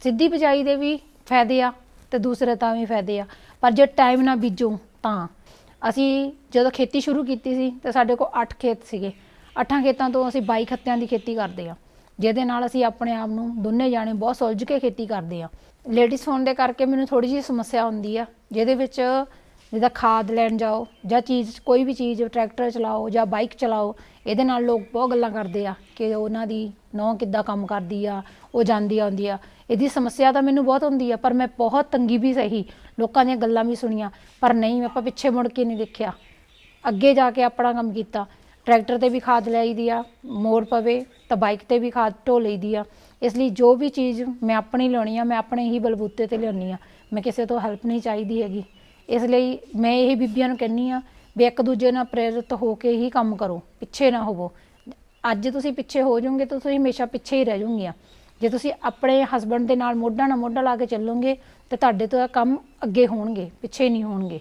ਸਿੱਧੀ ਬਿਜਾਈ ਦੇ ਵੀ ਫਾਇਦੇ ਆ ਅਤੇ ਦੂਸਰੇ ਤਾਂ ਵੀ ਫਾਇਦੇ ਆ, ਪਰ ਜੇ ਟਾਈਮ ਨਾਲ ਬੀਜੋ ਤਾਂ। ਅਸੀਂ ਜਦੋਂ ਖੇਤੀ ਸ਼ੁਰੂ ਕੀਤੀ ਸੀ ਤਾਂ ਸਾਡੇ ਕੋਲ 8 ਖੇਤ ਸੀਗੇ। 8 ਖੇਤਾਂ ਤੋਂ ਅਸੀਂ 22 ਖੱਤਿਆਂ ਦੀ ਖੇਤੀ ਕਰਦੇ ਹਾਂ, ਜਿਹਦੇ ਨਾਲ ਅਸੀਂ ਆਪਣੇ ਆਪ ਨੂੰ ਦੋਨੇ ਜਾਣੇ ਬਹੁਤ ਸੁਲਝ ਕੇ ਖੇਤੀ ਕਰਦੇ ਹਾਂ। ਲੇਡੀਜ਼ ਹੋਣ ਦੇ ਕਰਕੇ ਮੈਨੂੰ ਥੋੜ੍ਹੀ ਜਿਹੀ ਸਮੱਸਿਆ ਹੁੰਦੀ ਆ, ਜਿਹਦੇ ਵਿੱਚ ਜਿੱਦਾਂ ਖਾਦ ਲੈਣ ਜਾਓ ਜਾਂ ਕੋਈ ਵੀ ਚੀਜ਼ ਟਰੈਕਟਰ ਚਲਾਓ ਜਾਂ ਬਾਈਕ ਚਲਾਓ, ਇਹਦੇ ਨਾਲ ਲੋਕ ਬਹੁਤ ਗੱਲਾਂ ਕਰਦੇ ਆ ਕਿ ਉਹਨਾਂ ਦੀ ਨਹੁੰ ਕਿੱਦਾਂ ਕੰਮ ਕਰਦੀ ਆ, ਉਹ ਜਾਂਦੀ ਆਉਂਦੀ ਆ। ਇਹਦੀ ਸਮੱਸਿਆ ਤਾਂ ਮੈਨੂੰ ਬਹੁਤ ਹੁੰਦੀ ਆ, ਪਰ ਮੈਂ ਬਹੁਤ ਤੰਗੀ ਵੀ ਸਹੀ, ਲੋਕਾਂ ਦੀਆਂ ਗੱਲਾਂ ਵੀ ਸੁਣੀਆਂ, ਪਰ ਨਹੀਂ ਆਪਾਂ ਪਿੱਛੇ ਮੁੜ ਕੇ ਨਹੀਂ ਦੇਖਿਆ, ਅੱਗੇ ਜਾ ਕੇ ਆਪਣਾ ਕੰਮ ਕੀਤਾ। ਟਰੈਕਟਰ 'ਤੇ ਵੀ ਖਾਦ ਲੈ ਦੀ ਆ, ਮੋੜ ਪਵੇ ਤਾਂ ਬਾਈਕ 'ਤੇ ਵੀ ਖਾਦ ਢੋ ਲਈ ਦੀ ਆ। ਇਸ ਲਈ ਜੋ ਵੀ ਚੀਜ਼ ਮੈਂ ਆਪਣੀ ਲਿਆਉਣੀ ਆ, ਮੈਂ ਆਪਣੇ ਹੀ ਬਲਬੂਤੇ 'ਤੇ ਲਿਆਉਂਦੀ ਆ, ਮੈਂ ਕਿਸੇ ਤੋਂ ਹੈਲਪ ਨਹੀਂ ਚਾਹੀਦੀ ਹੈਗੀ। ਇਸ ਲਈ ਮੈਂ ਇਹ ਬੀਬੀਆਂ ਨੂੰ ਕਹਿੰਦੀ ਹਾਂ ਵੀ ਇੱਕ ਦੂਜੇ ਨਾਲ ਪ੍ਰੇਰਿਤ ਹੋ ਕੇ ਹੀ ਕੰਮ ਕਰੋ, ਪਿੱਛੇ ਨਾ ਹੋਵੋ। ਅੱਜ ਤੁਸੀਂ ਪਿੱਛੇ ਹੋ ਜਾਓਗੇ ਤਾਂ ਤੁਸੀਂ ਹਮੇਸ਼ਾ ਪਿੱਛੇ ਹੀ ਰਹਿ ਜਾਓਗੀਆਂ। ਜੇ ਤੁਸੀਂ ਆਪਣੇ ਹਸਬੈਂਡ ਦੇ ਨਾਲ ਮੋਢਾ ਨਾਲ ਮੋਢਾ ਲਾ ਕੇ ਚੱਲੋਗੇ ਤੇ ਤੁਹਾਡੇ ਤੋਂ ਇਹ ਕੰਮ ਅੱਗੇ ਹੋਣਗੇ, ਪਿੱਛੇ ਨਹੀਂ ਹੋਣਗੇ।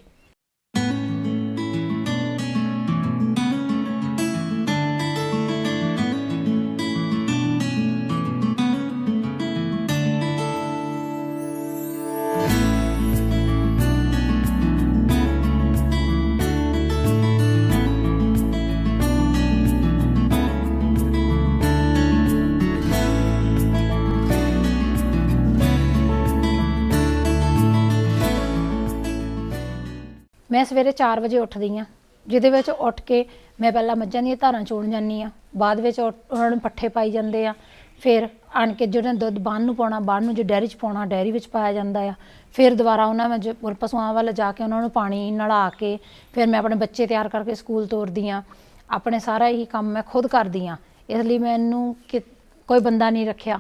ਮੈਂ ਸਵੇਰੇ 4 ਵਜੇ ਉੱਠਦੀ ਹਾਂ, ਜਿਹਦੇ ਵਿੱਚ ਉੱਠ ਕੇ ਮੈਂ ਪਹਿਲਾਂ ਮੱਝਾਂ ਦੀਆਂ ਧਾਰਾਂ ਚੋਣ ਜਾਂਦੀ ਹਾਂ, ਬਾਅਦ ਵਿੱਚ ਉਹਨਾਂ ਨੂੰ ਪੱਠੇ ਪਾਈ ਜਾਂਦੇ ਆ, ਫਿਰ ਆਣ ਕੇ ਜਿਹੜਾ ਦੁੱਧ ਬਾਹਰ ਨੂੰ ਪਾਉਣਾ, ਬਾਹਰ ਨੂੰ ਜੇ ਡੈਰੀ 'ਚ ਪਾਉਣਾ ਡੈਰੀ ਵਿੱਚ ਪਾਇਆ ਜਾਂਦਾ ਆ, ਫਿਰ ਦੁਬਾਰਾ ਉਹਨਾਂ ਵਿੱਚ ਪਸ਼ੂਆਂ ਵੱਲ ਜਾ ਕੇ ਉਹਨਾਂ ਨੂੰ ਪਾਣੀ ਨਲਾ ਕੇ ਫਿਰ ਮੈਂ ਆਪਣੇ ਬੱਚੇ ਤਿਆਰ ਕਰਕੇ ਸਕੂਲ ਤੋਰਦੀ ਹਾਂ। ਆਪਣੇ ਸਾਰਾ ਹੀ ਕੰਮ ਮੈਂ ਖੁਦ ਕਰਦੀ ਹਾਂ, ਇਸ ਲਈ ਮੈਨੂੰ ਕੋਈ ਬੰਦਾ ਨਹੀਂ ਰੱਖਿਆ,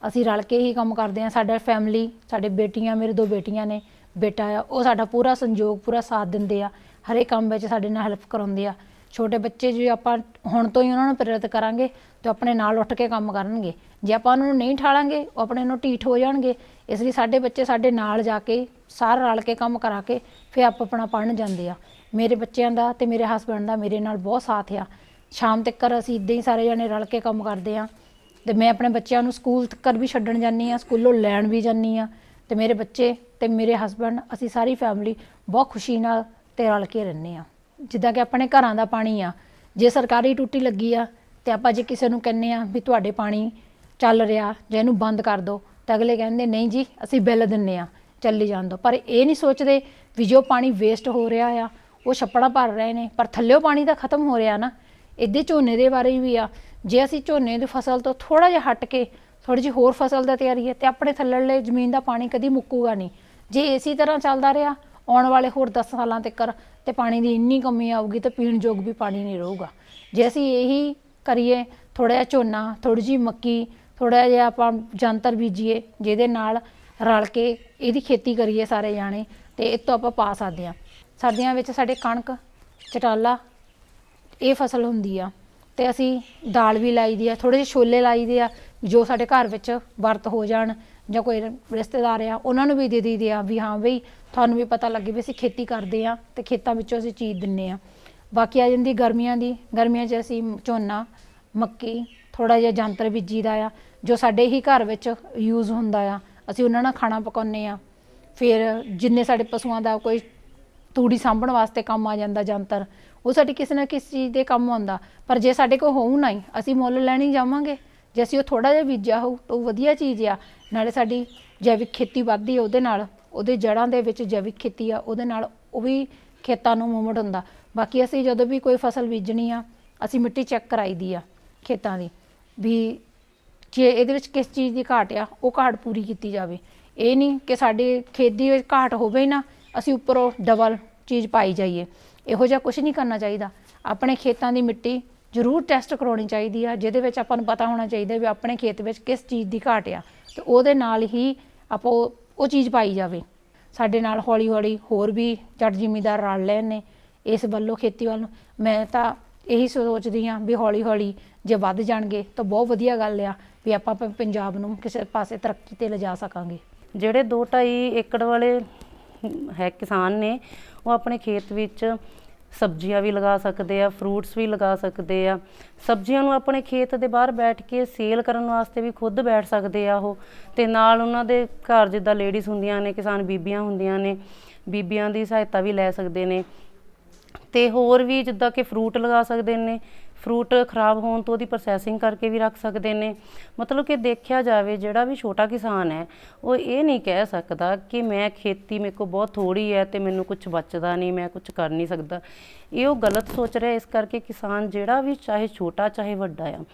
ਅਸੀਂ ਰਲ ਕੇ ਹੀ ਕੰਮ ਕਰਦੇ ਹਾਂ। ਸਾਡਾ ਫੈਮਿਲੀ, ਸਾਡੇ ਬੇਟੀਆਂ, ਮੇਰੇ 2 ਬੇਟੀਆਂ ਨੇ, ਬੇਟਾ ਆ, ਉਹ ਸਾਡਾ ਪੂਰਾ ਸੰਯੋਗ, ਪੂਰਾ ਸਾਥ ਦਿੰਦੇ ਆ, ਹਰੇਕ ਕੰਮ ਵਿੱਚ ਸਾਡੇ ਨਾਲ ਹੈਲਪ ਕਰਾਉਂਦੇ ਆ। ਛੋਟੇ ਬੱਚੇ ਜੇ ਆਪਾਂ ਹੁਣ ਤੋਂ ਹੀ ਉਹਨਾਂ ਨੂੰ ਪ੍ਰੇਰਿਤ ਕਰਾਂਗੇ ਤਾਂ ਆਪਣੇ ਨਾਲ ਉੱਠ ਕੇ ਕੰਮ ਕਰਨਗੇ, ਜੇ ਆਪਾਂ ਉਹਨਾਂ ਨੂੰ ਨਹੀਂ ਠਾਲਾਂਗੇ ਉਹ ਆਪਣੇ ਨੂੰ ਢੀਠ ਹੋ ਜਾਣਗੇ। ਇਸ ਲਈ ਸਾਡੇ ਬੱਚੇ ਸਾਡੇ ਨਾਲ ਜਾ ਕੇ ਸਾਰਾ ਰਲ ਕੇ ਕੰਮ ਕਰਾ ਕੇ ਫਿਰ ਆਪਣਾ ਪੜ੍ਹਨ ਜਾਂਦੇ ਆ। ਮੇਰੇ ਬੱਚਿਆਂ ਦਾ ਤੇ ਮੇਰੇ ਹਸਬੈਂਡ ਦਾ ਮੇਰੇ ਨਾਲ ਬਹੁਤ ਸਾਥ ਆ। ਸ਼ਾਮ ਤੱਕ ਅਸੀਂ ਇੱਦਾਂ ਹੀ ਸਾਰੇ ਜਣੇ ਰਲ ਕੇ ਕੰਮ ਕਰਦੇ ਹਾਂ ਤੇ ਮੈਂ ਆਪਣੇ ਬੱਚਿਆਂ ਨੂੰ ਸਕੂਲ ਤੱਕ ਵੀ ਛੱਡਣ ਜਾਂਦੀ ਹਾਂ, ਸਕੂਲੋਂ ਲੈਣ ਵੀ ਜਾਂਦੀ ਹਾਂ ਤੇ ਮੇਰੇ ਬੱਚੇ ਤੇ ਮੇਰੇ ਹਸਬੈਂਡ, ਅਸੀਂ ਸਾਰੀ ਫੈਮਿਲੀ ਬਹੁਤ ਖੁਸ਼ੀ ਨਾਲ ਤੇ ਰਲ ਕੇ ਰਹਿੰਦੇ ਹਾਂ। ਜਿੱਦਾਂ ਕਿ ਆਪਣੇ ਘਰਾਂ ਦਾ ਪਾਣੀ ਆ, ਜੇ ਸਰਕਾਰੀ ਟੂਟੀ ਲੱਗੀ ਆ ਤੇ ਆਪਾਂ ਜੇ ਕਿਸੇ ਨੂੰ ਕਹਿੰਦੇ ਆ ਵੀ ਤੁਹਾਡੇ ਪਾਣੀ ਚੱਲ ਰਿਹਾ ਜਾਂ ਇਹਨੂੰ ਬੰਦ ਕਰ ਦਿਓ ਤਾਂ ਅਗਲੇ ਕਹਿੰਦੇ ਨਹੀਂ ਜੀ ਅਸੀਂ ਬਿੱਲ ਦਿੰਦੇ ਆ, ਚੱਲੀ ਜਾਣ ਦਿਓ। ਪਰ ਇਹ ਨਹੀਂ ਸੋਚਦੇ ਵੀ ਜੋ ਪਾਣੀ ਵੇਸਟ ਹੋ ਰਿਹਾ ਆ ਉਹ ਛੱਪੜਾਂ ਭਰ ਰਹੇ ਨੇ, ਪਰ ਥੱਲਿਓ ਪਾਣੀ ਤਾਂ ਖਤਮ ਹੋ ਰਿਹਾ ਨਾ। ਇੱਦਾਂ ਝੋਨੇ ਦੇ ਬਾਰੇ ਵੀ ਆ, ਜੇ ਅਸੀਂ ਝੋਨੇ ਦੀ ਫਸਲ ਤੋਂ ਥੋੜ੍ਹਾ ਜਿਹਾ ਹਟ ਕੇ ਥੋੜ੍ਹੀ ਜਿਹੀ ਹੋਰ ਫਸਲ ਦਾ ਤਿਆਰੀ ਹੈ ਤੇ ਆਪਣੇ ਥੱਲੜੇ ਜ਼ਮੀਨ ਦਾ ਪਾਣੀ ਕਦੀ ਮੁੱਕੂਗਾ ਨਹੀਂ। ਜੇ ਇਸੇ ਤਰ੍ਹਾਂ ਚੱਲਦਾ ਰਿਹਾ ਆਉਣ ਵਾਲੇ ਹੋਰ 10 ਸਾਲਾਂ ਤੱਕ ਤੇ ਪਾਣੀ ਦੀ ਇੰਨੀ ਕਮੀ ਆਊਗੀ ਤੇ ਪੀਣ ਯੋਗ ਵੀ ਪਾਣੀ ਨਹੀਂ ਰਹੂਗਾ। ਜੇ ਅਸੀਂ ਇਹੀ ਕਰੀਏ, ਥੋੜ੍ਹਾ ਜਿਹਾ ਝੋਨਾ, ਥੋੜ੍ਹੀ ਜਿਹੀ ਮੱਕੀ, ਥੋੜ੍ਹਾ ਜਿਹਾ ਆਪਾਂ ਜੰਤਰ ਬੀਜੀਏ ਜਿਹਦੇ ਨਾਲ ਰਲ ਕੇ ਇਹਦੀ ਖੇਤੀ ਕਰੀਏ ਸਾਰੇ ਜਾਣੇ ਤੇ ਇਹ ਤੋਂ ਆਪਾਂ ਪਾ ਸਕਦੇ ਹਾਂ। ਸਰਦੀਆਂ ਵਿੱਚ ਸਾਡੇ ਕਣਕ, ਚਟਾਲਾ ਇਹ ਫਸਲ ਹੁੰਦੀ ਆ ਤੇ ਅਸੀਂ ਦਾਲ ਵੀ ਲਾਈ ਦੀ ਆ, ਥੋੜ੍ਹੇ ਜਿਹੇ ਛੋਲੇ ਲਾਈ ਦੇ ਆ ਜੋ ਸਾਡੇ ਘਰ ਵਿੱਚ ਵਰਤ ਹੋ ਜਾਣ, ਜਾਂ ਕੋਈ ਰਿਸ਼ਤੇਦਾਰ ਆ ਉਹਨਾਂ ਨੂੰ ਵੀ ਦੇ ਦਈਦੇ ਆ ਵੀ ਹਾਂ ਬਈ ਤੁਹਾਨੂੰ ਵੀ ਪਤਾ ਲੱਗੇ ਵੀ ਅਸੀਂ ਖੇਤੀ ਕਰਦੇ ਆ ਤੇ ਖੇਤਾਂ ਵਿੱਚੋਂ ਅਸੀਂ ਚੀਜ਼ ਦਿੰਦੇ ਆ। ਬਾਕੀ ਆ ਜਾਂਦੀ ਗਰਮੀਆਂ ਦੀ, ਗਰਮੀਆਂ 'ਚ ਅਸੀਂ ਝੋਨਾ, ਮੱਕੀ, ਥੋੜ੍ਹਾ ਜਿਹਾ ਜੰਤਰ ਬੀਜੀ ਦਾ ਆ ਜੋ ਸਾਡੇ ਹੀ ਘਰ ਵਿੱਚ ਯੂਜ਼ ਹੁੰਦਾ ਆ, ਅਸੀਂ ਉਹਨਾਂ ਨਾਲ ਖਾਣਾ ਪਕਾਉਂਦੇ ਆ। ਫਿਰ ਜਿੰਨੇ ਸਾਡੇ ਪਸ਼ੂਆਂ ਦਾ ਕੋਈ ਤੂੜੀ ਸਾਂਭਣ ਵਾਸਤੇ ਕੰਮ ਆ ਜਾਂਦਾ ਜੰਤਰ, ਉਹ ਸਾਡੀ ਕਿਸੇ ਨਾ ਕਿਸੇ ਚੀਜ਼ ਦੇ ਕੰਮ ਆਉਂਦਾ। ਪਰ ਜੇ ਸਾਡੇ ਕੋਲ ਹੋਊ ਨਾ ਹੀ ਅਸੀਂ ਮੁੱਲ ਲੈਣ ਹੀ ਜਾਵਾਂਗੇ, ਜੇ ਅਸੀਂ ਉਹ ਥੋੜ੍ਹਾ ਜਿਹਾ ਬੀਜਿਆ ਹੋਊ ਤਾਂ ਉਹ ਵਧੀਆ ਚੀਜ਼ ਆ, ਨਾਲੇ ਸਾਡੀ ਜੈਵਿਕ ਖੇਤੀ ਵੱਧਦੀ ਆ ਉਹਦੇ ਨਾਲ, ਉਹਦੇ ਜੜ੍ਹਾਂ ਦੇ ਵਿੱਚ ਜੈਵਿਕ ਖੇਤੀ ਆ ਉਹਦੇ ਨਾਲ ਉਹ ਵੀ ਖੇਤਾਂ ਨੂੰ ਮੂਵਮੈਂਟ ਹੁੰਦਾ। ਬਾਕੀ ਅਸੀਂ ਜਦੋਂ ਵੀ ਕੋਈ ਫਸਲ ਬੀਜਣੀ ਆ ਅਸੀਂ ਮਿੱਟੀ ਚੈੱਕ ਕਰਾਈ ਦੀ ਆ ਖੇਤਾਂ ਦੀ ਵੀ ਜੇ ਇਹਦੇ ਵਿੱਚ ਕਿਸ ਚੀਜ਼ ਦੀ ਘਾਟ ਆ ਉਹ ਘਾਟ ਪੂਰੀ ਕੀਤੀ ਜਾਵੇ। ਇਹ ਨਹੀਂ ਕਿ ਸਾਡੇ ਖੇਤ ਦੀ ਵਿੱਚ ਘਾਟ ਹੋਵੇ ਨਾ ਅਸੀਂ ਉੱਪਰੋਂ ਡਬਲ ਚੀਜ਼ ਪਾਈ ਜਾਈਏ, ਇਹੋ ਜਿਹਾ ਕੁਛ ਨਹੀਂ ਕਰਨਾ ਚਾਹੀਦਾ। ਆਪਣੇ ਖੇਤਾਂ ਦੀ ਮਿੱਟੀ ਜ਼ਰੂਰ ਟੈਸਟ ਕਰਾਉਣੀ ਚਾਹੀਦੀ ਆ, ਜਿਹਦੇ ਵਿੱਚ ਆਪਾਂ ਨੂੰ ਪਤਾ ਹੋਣਾ ਚਾਹੀਦਾ ਵੀ ਆਪਣੇ ਖੇਤ ਵਿੱਚ ਕਿਸ ਚੀਜ਼ ਦੀ ਘਾਟ ਆ ਤੇ ਉਹਦੇ ਨਾਲ ਹੀ ਆਪਾਂ ਉਹ ਚੀਜ਼ ਪਾਈ ਜਾਵੇ। ਸਾਡੇ ਨਾਲ ਹੌਲੀ ਹੌਲੀ ਹੋਰ ਵੀ ਜੱਟ ਜ਼ਿਮੀਂਦਾਰ ਰਲ ਲੈਣ ਨੇ ਇਸ ਵੱਲੋਂ, ਖੇਤੀ ਵੱਲ ਨੂੰ। ਮੈਂ ਤਾਂ ਇਹੀ ਸੋਚਦੀ ਹਾਂ ਵੀ ਹੌਲੀ ਹੌਲੀ ਜੇ ਵੱਧ ਜਾਣਗੇ ਤਾਂ ਬਹੁਤ ਵਧੀਆ ਗੱਲ ਆ ਵੀ ਆਪਾਂ ਪੰਜਾਬ ਨੂੰ ਕਿਸੇ ਪਾਸੇ ਤਰੱਕੀ 'ਤੇ ਲਿਜਾ ਸਕਾਂਗੇ। ਜਿਹੜੇ 2-2.5 ਏਕੜ ਵਾਲੇ ਹੈ ਕਿਸਾਨ ਨੇ ਉਹ ਆਪਣੇ ਖੇਤ ਵਿੱਚ ਸਬਜ਼ੀਆਂ ਵੀ ਲਗਾ ਸਕਦੇ ਆ, ਫਰੂਟਸ ਵੀ ਲਗਾ ਸਕਦੇ ਆ। ਸਬਜ਼ੀਆਂ ਨੂੰ ਆਪਣੇ ਖੇਤ ਦੇ ਬਾਹਰ ਬੈਠ ਕੇ ਸੇਲ ਕਰਨ ਵਾਸਤੇ ਵੀ ਖੁਦ ਬੈਠ ਸਕਦੇ ਆ ਉਹ, ਅਤੇ ਨਾਲ ਉਹਨਾਂ ਦੇ ਘਰ ਜਿੱਦਾਂ ਲੇਡੀਜ਼ ਹੁੰਦੀਆਂ ਨੇ, ਕਿਸਾਨ ਬੀਬੀਆਂ ਹੁੰਦੀਆਂ ਨੇ, ਬੀਬੀਆਂ ਦੀ ਸਹਾਇਤਾ ਵੀ ਲੈ ਸਕਦੇ ਨੇ। ਅਤੇ ਹੋਰ ਵੀ ਜਿੱਦਾਂ ਕਿ ਫਰੂਟ ਲਗਾ ਸਕਦੇ ਨੇ, ਫਰੂਟ ਖਰਾਬ ਹੋਣ ਤੋਂ ਉਹਦੀ ਪ੍ਰੋਸੈਸਿੰਗ ਕਰਕੇ ਵੀ ਰੱਖ ਸਕਦੇ ਨੇ। ਮਤਲਬ ਕਿ ਦੇਖਿਆ ਜਾਵੇ ਜਿਹੜਾ ਵੀ ਛੋਟਾ ਕਿਸਾਨ ਹੈ ਉਹ ਇਹ ਨਹੀਂ ਕਹਿ ਸਕਦਾ ਕਿ ਮੈਂ ਖੇਤੀ ਮੇਰੇ ਕੋਲ ਬਹੁਤ ਥੋੜ੍ਹੀ ਹੈ ਅਤੇ ਮੈਨੂੰ ਕੁਛ ਬਚਦਾ ਨਹੀਂ, ਮੈਂ ਕੁਛ ਕਰ ਨਹੀਂ ਸਕਦਾ। ਇਹ ਉਹ ਗਲਤ ਸੋਚ ਰਿਹਾ। ਇਸ ਕਰਕੇ ਕਿਸਾਨ ਜਿਹੜਾ ਵੀ ਚਾਹੇ ਛੋਟਾ ਚਾਹੇ ਵੱਡਾ ਆ,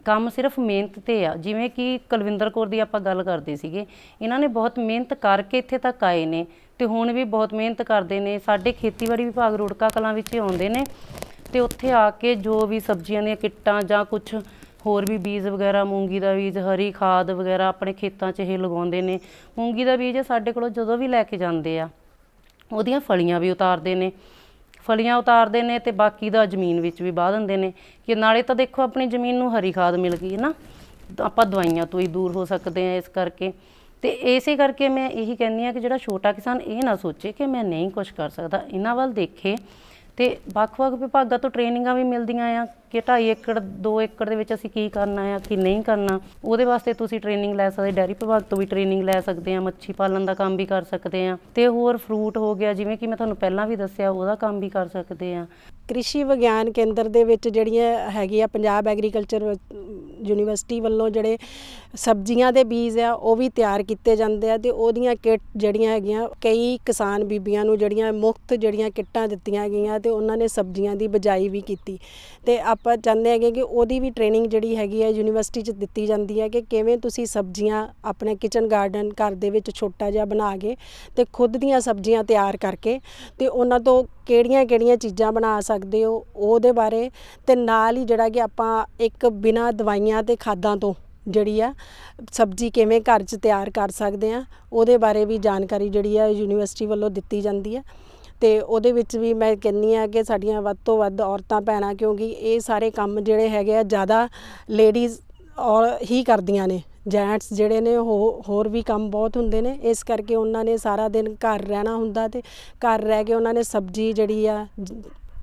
ਕੰਮ ਸਿਰਫ ਮਿਹਨਤ 'ਤੇ ਆ। ਜਿਵੇਂ ਕਿ ਕੁਲਵਿੰਦਰ ਕੌਰ ਦੀ ਆਪਾਂ ਗੱਲ ਕਰਦੇ ਸੀਗੇ, ਇਹਨਾਂ ਨੇ ਬਹੁਤ ਮਿਹਨਤ ਕਰਕੇ ਇੱਥੇ ਤੱਕ ਆਏ ਨੇ ਅਤੇ ਹੁਣ ਵੀ ਬਹੁਤ ਮਿਹਨਤ ਕਰਦੇ ਨੇ। ਸਾਡੇ ਖੇਤੀਬਾੜੀ ਵਿਭਾਗ ਰੁੜਕਾ ਕਲਾਂ ਵਿੱਚ ਹੀ ਆਉਂਦੇ ਨੇ ਅਤੇ ਉੱਥੇ ਆ ਕੇ ਜੋ ਵੀ ਸਬਜ਼ੀਆਂ ਦੀਆਂ ਕਿੱਟਾਂ ਜਾਂ ਕੁਛ ਹੋਰ ਵੀ ਬੀਜ ਵਗੈਰਾ, ਮੂੰਗੀ ਦਾ ਬੀਜ, ਹਰੀ ਖਾਦ ਵਗੈਰਾ ਆਪਣੇ ਖੇਤਾਂ 'ਚ ਇਹ ਲਗਾਉਂਦੇ ਨੇ। ਮੂੰਗੀ ਦਾ ਬੀਜ ਸਾਡੇ ਕੋਲੋਂ ਜਦੋਂ ਵੀ ਲੈ ਕੇ ਜਾਂਦੇ ਆ ਉਹਦੀਆਂ ਫਲੀਆਂ ਵੀ ਉਤਾਰਦੇ ਨੇ, ਅਤੇ ਬਾਕੀ ਦਾ ਜ਼ਮੀਨ ਵਿੱਚ ਵੀ ਵਾਹ ਦਿੰਦੇ ਨੇ ਕਿ ਨਾਲੇ ਤਾਂ ਦੇਖੋ ਆਪਣੀ ਜ਼ਮੀਨ ਨੂੰ ਹਰੀ ਖਾਦ ਮਿਲ ਗਈ ਹੈ ਨਾ, ਆਪਾਂ ਦਵਾਈਆਂ ਤੋਂ ਹੀ ਦੂਰ ਹੋ ਸਕਦੇ ਹਾਂ ਇਸ ਕਰਕੇ। ਤੇ ਇਸੇ ਕਰਕੇ ਮੈਂ ਇਹੀ ਕਹਿੰਦੀ ਹਾਂ ਕਿ ਜਿਹੜਾ ਛੋਟਾ ਕਿਸਾਨ ਇਹ ਨਾ ਸੋਚੇ ਕਿ ਮੈਂ ਨਹੀਂ ਕੁਝ ਕਰ ਸਕਦਾ, ਇਹਨਾਂ ਵੱਲ ਦੇਖੇ। ਤੇ ਵੱਖ-ਵੱਖ ਵਿਭਾਗਾਂ ਤੋਂ ਟ੍ਰੇਨਿੰਗਾਂ ਵੀ ਮਿਲਦੀਆਂ ਆ ਕਿ 2.5 ਏਕੜ 2 ਏਕੜ ਦੇ ਵਿੱਚ ਅਸੀਂ ਕੀ ਕਰਨਾ ਆ ਕੀ ਨਹੀਂ ਕਰਨਾ, ਉਹਦੇ ਵਾਸਤੇ ਤੁਸੀਂ ਟ੍ਰੇਨਿੰਗ ਲੈ ਸਕਦੇ। ਡੈਰੀ ਵਿਭਾਗ ਤੋਂ ਵੀ ਟ੍ਰੇਨਿੰਗ ਲੈ ਸਕਦੇ ਆ, ਮੱਛੀ ਪਾਲਣ ਦਾ ਕੰਮ ਵੀ ਕਰ ਸਕਦੇ ਆ, ਤੇ ਹੋਰ ਫਰੂਟ ਹੋ ਗਿਆ ਜਿਵੇਂ ਕਿ ਮੈਂ ਤੁਹਾਨੂੰ ਪਹਿਲਾਂ ਵੀ ਦੱਸਿਆ ਉਹਦਾ ਕੰਮ ਵੀ ਕਰ ਸਕਦੇ ਆ। ਕ੍ਰਿਸ਼ੀ ਵਿਗਿਆਨ ਕੇਂਦਰ ਦੇ ਵਿੱਚ ਜਿਹੜੀਆਂ ਹੈਗੀ ਆ ਪੰਜਾਬ ਐਗਰੀਕਲਚਰ ਯੂਨੀਵਰਸਿਟੀ ਵੱਲੋਂ ਜਿਹੜੇ ਸਬਜ਼ੀਆਂ ਦੇ ਬੀਜ ਆ ਉਹ ਵੀ ਤਿਆਰ ਕੀਤੇ ਜਾਂਦੇ ਆ, ਤੇ ਉਹਦੀਆਂ ਕਿੱਟ ਜਿਹੜੀਆਂ ਹੈਗੀਆਂ ਕਈ ਕਿਸਾਨ ਬੀਬੀਆਂ ਨੂੰ ਜਿਹੜੀਆਂ ਮੁਫਤ ਜਿਹੜੀਆਂ ਕਿੱਟਾਂ ਦਿੱਤੀਆਂ ਗਈਆਂ ਤੇ ਉਹਨਾਂ ਨੇ ਸਬਜ਼ੀਆਂ ਦੀ ਬਿਜਾਈ ਵੀ ਕੀਤੀ। ਤੇ ਆਪਾਂ ਚਾਹੁੰਦੇ ਹੈਗੇ ਕਿ ਉਹਦੀ ਵੀ ਟ੍ਰੇਨਿੰਗ ਜਿਹੜੀ ਹੈਗੀ ਆ ਯੂਨੀਵਰਸਿਟੀ 'ਚ ਦਿੱਤੀ ਜਾਂਦੀ ਹੈ ਕਿ ਕਿਵੇਂ ਤੁਸੀਂ ਸਬਜ਼ੀਆਂ ਆਪਣੇ ਕਿਚਨ ਗਾਰਡਨ ਘਰ ਦੇ ਵਿੱਚ ਛੋਟਾ ਜਿਹਾ ਬਣਾ ਕੇ ਤੇ ਖੁਦ ਦੀਆਂ ਸਬਜ਼ੀਆਂ ਤਿਆਰ ਕਰਕੇ ਤੇ ਉਹਨਾਂ ਤੋਂ ਕਿਹੜੀਆਂ ਚੀਜ਼ਾਂ ਬਣਾ ਸਕਦੇ ਹੋ ਉਹਦੇ ਬਾਰੇ, ਤੇ ਨਾਲ ਹੀ ਜਿਹੜਾ ਕਿ ਆਪਾਂ ਇੱਕ ਬਿਨਾਂ ਦਵਾਈਆਂ ਤੇ ਖਾਦਾਂ ਤੋਂ ਜਿਹੜੀ ਆ ਸਬਜ਼ੀ ਕਿਵੇਂ ਘਰ 'ਚ ਤਿਆਰ ਕਰ ਸਕਦੇ ਆ ਉਹਦੇ ਬਾਰੇ ਵੀ ਜਾਣਕਾਰੀ ਜਿਹੜੀ ਆ ਯੂਨੀਵਰਸਿਟੀ ਵੱਲੋਂ ਦਿੱਤੀ ਜਾਂਦੀ ਹੈ। ਤੇ ਉਹਦੇ ਵਿੱਚ ਵੀ ਮੈਂ ਕਹਿੰਦੀ ਆ ਕਿ ਸਾਡੀਆਂ ਵੱਧ ਤੋਂ ਵੱਧ ਔਰਤਾਂ ਭੈਣਾਂ, ਕਿਉਂਕਿ ਇਹ ਸਾਰੇ ਕੰਮ ਜਿਹੜੇ ਹੈਗੇ ਆ ਜ਼ਿਆਦਾ ਲੇਡੀਜ਼ ਔਰ ਹੀ ਕਰਦੀਆਂ ਨੇ, ਜੈਂਟਸ ਜਿਹੜੇ ਨੇ ਹੋਰ ਵੀ ਕੰਮ ਬਹੁਤ ਹੁੰਦੇ ਨੇ, ਇਸ ਕਰਕੇ ਉਹਨਾਂ ਨੇ ਸਾਰਾ ਦਿਨ ਘਰ ਰਹਿਣਾ ਹੁੰਦਾ ਤੇ ਘਰ ਰਹਿ ਕੇ ਉਹਨਾਂ ਨੇ ਸਬਜ਼ੀ ਜਿਹੜੀ ਆ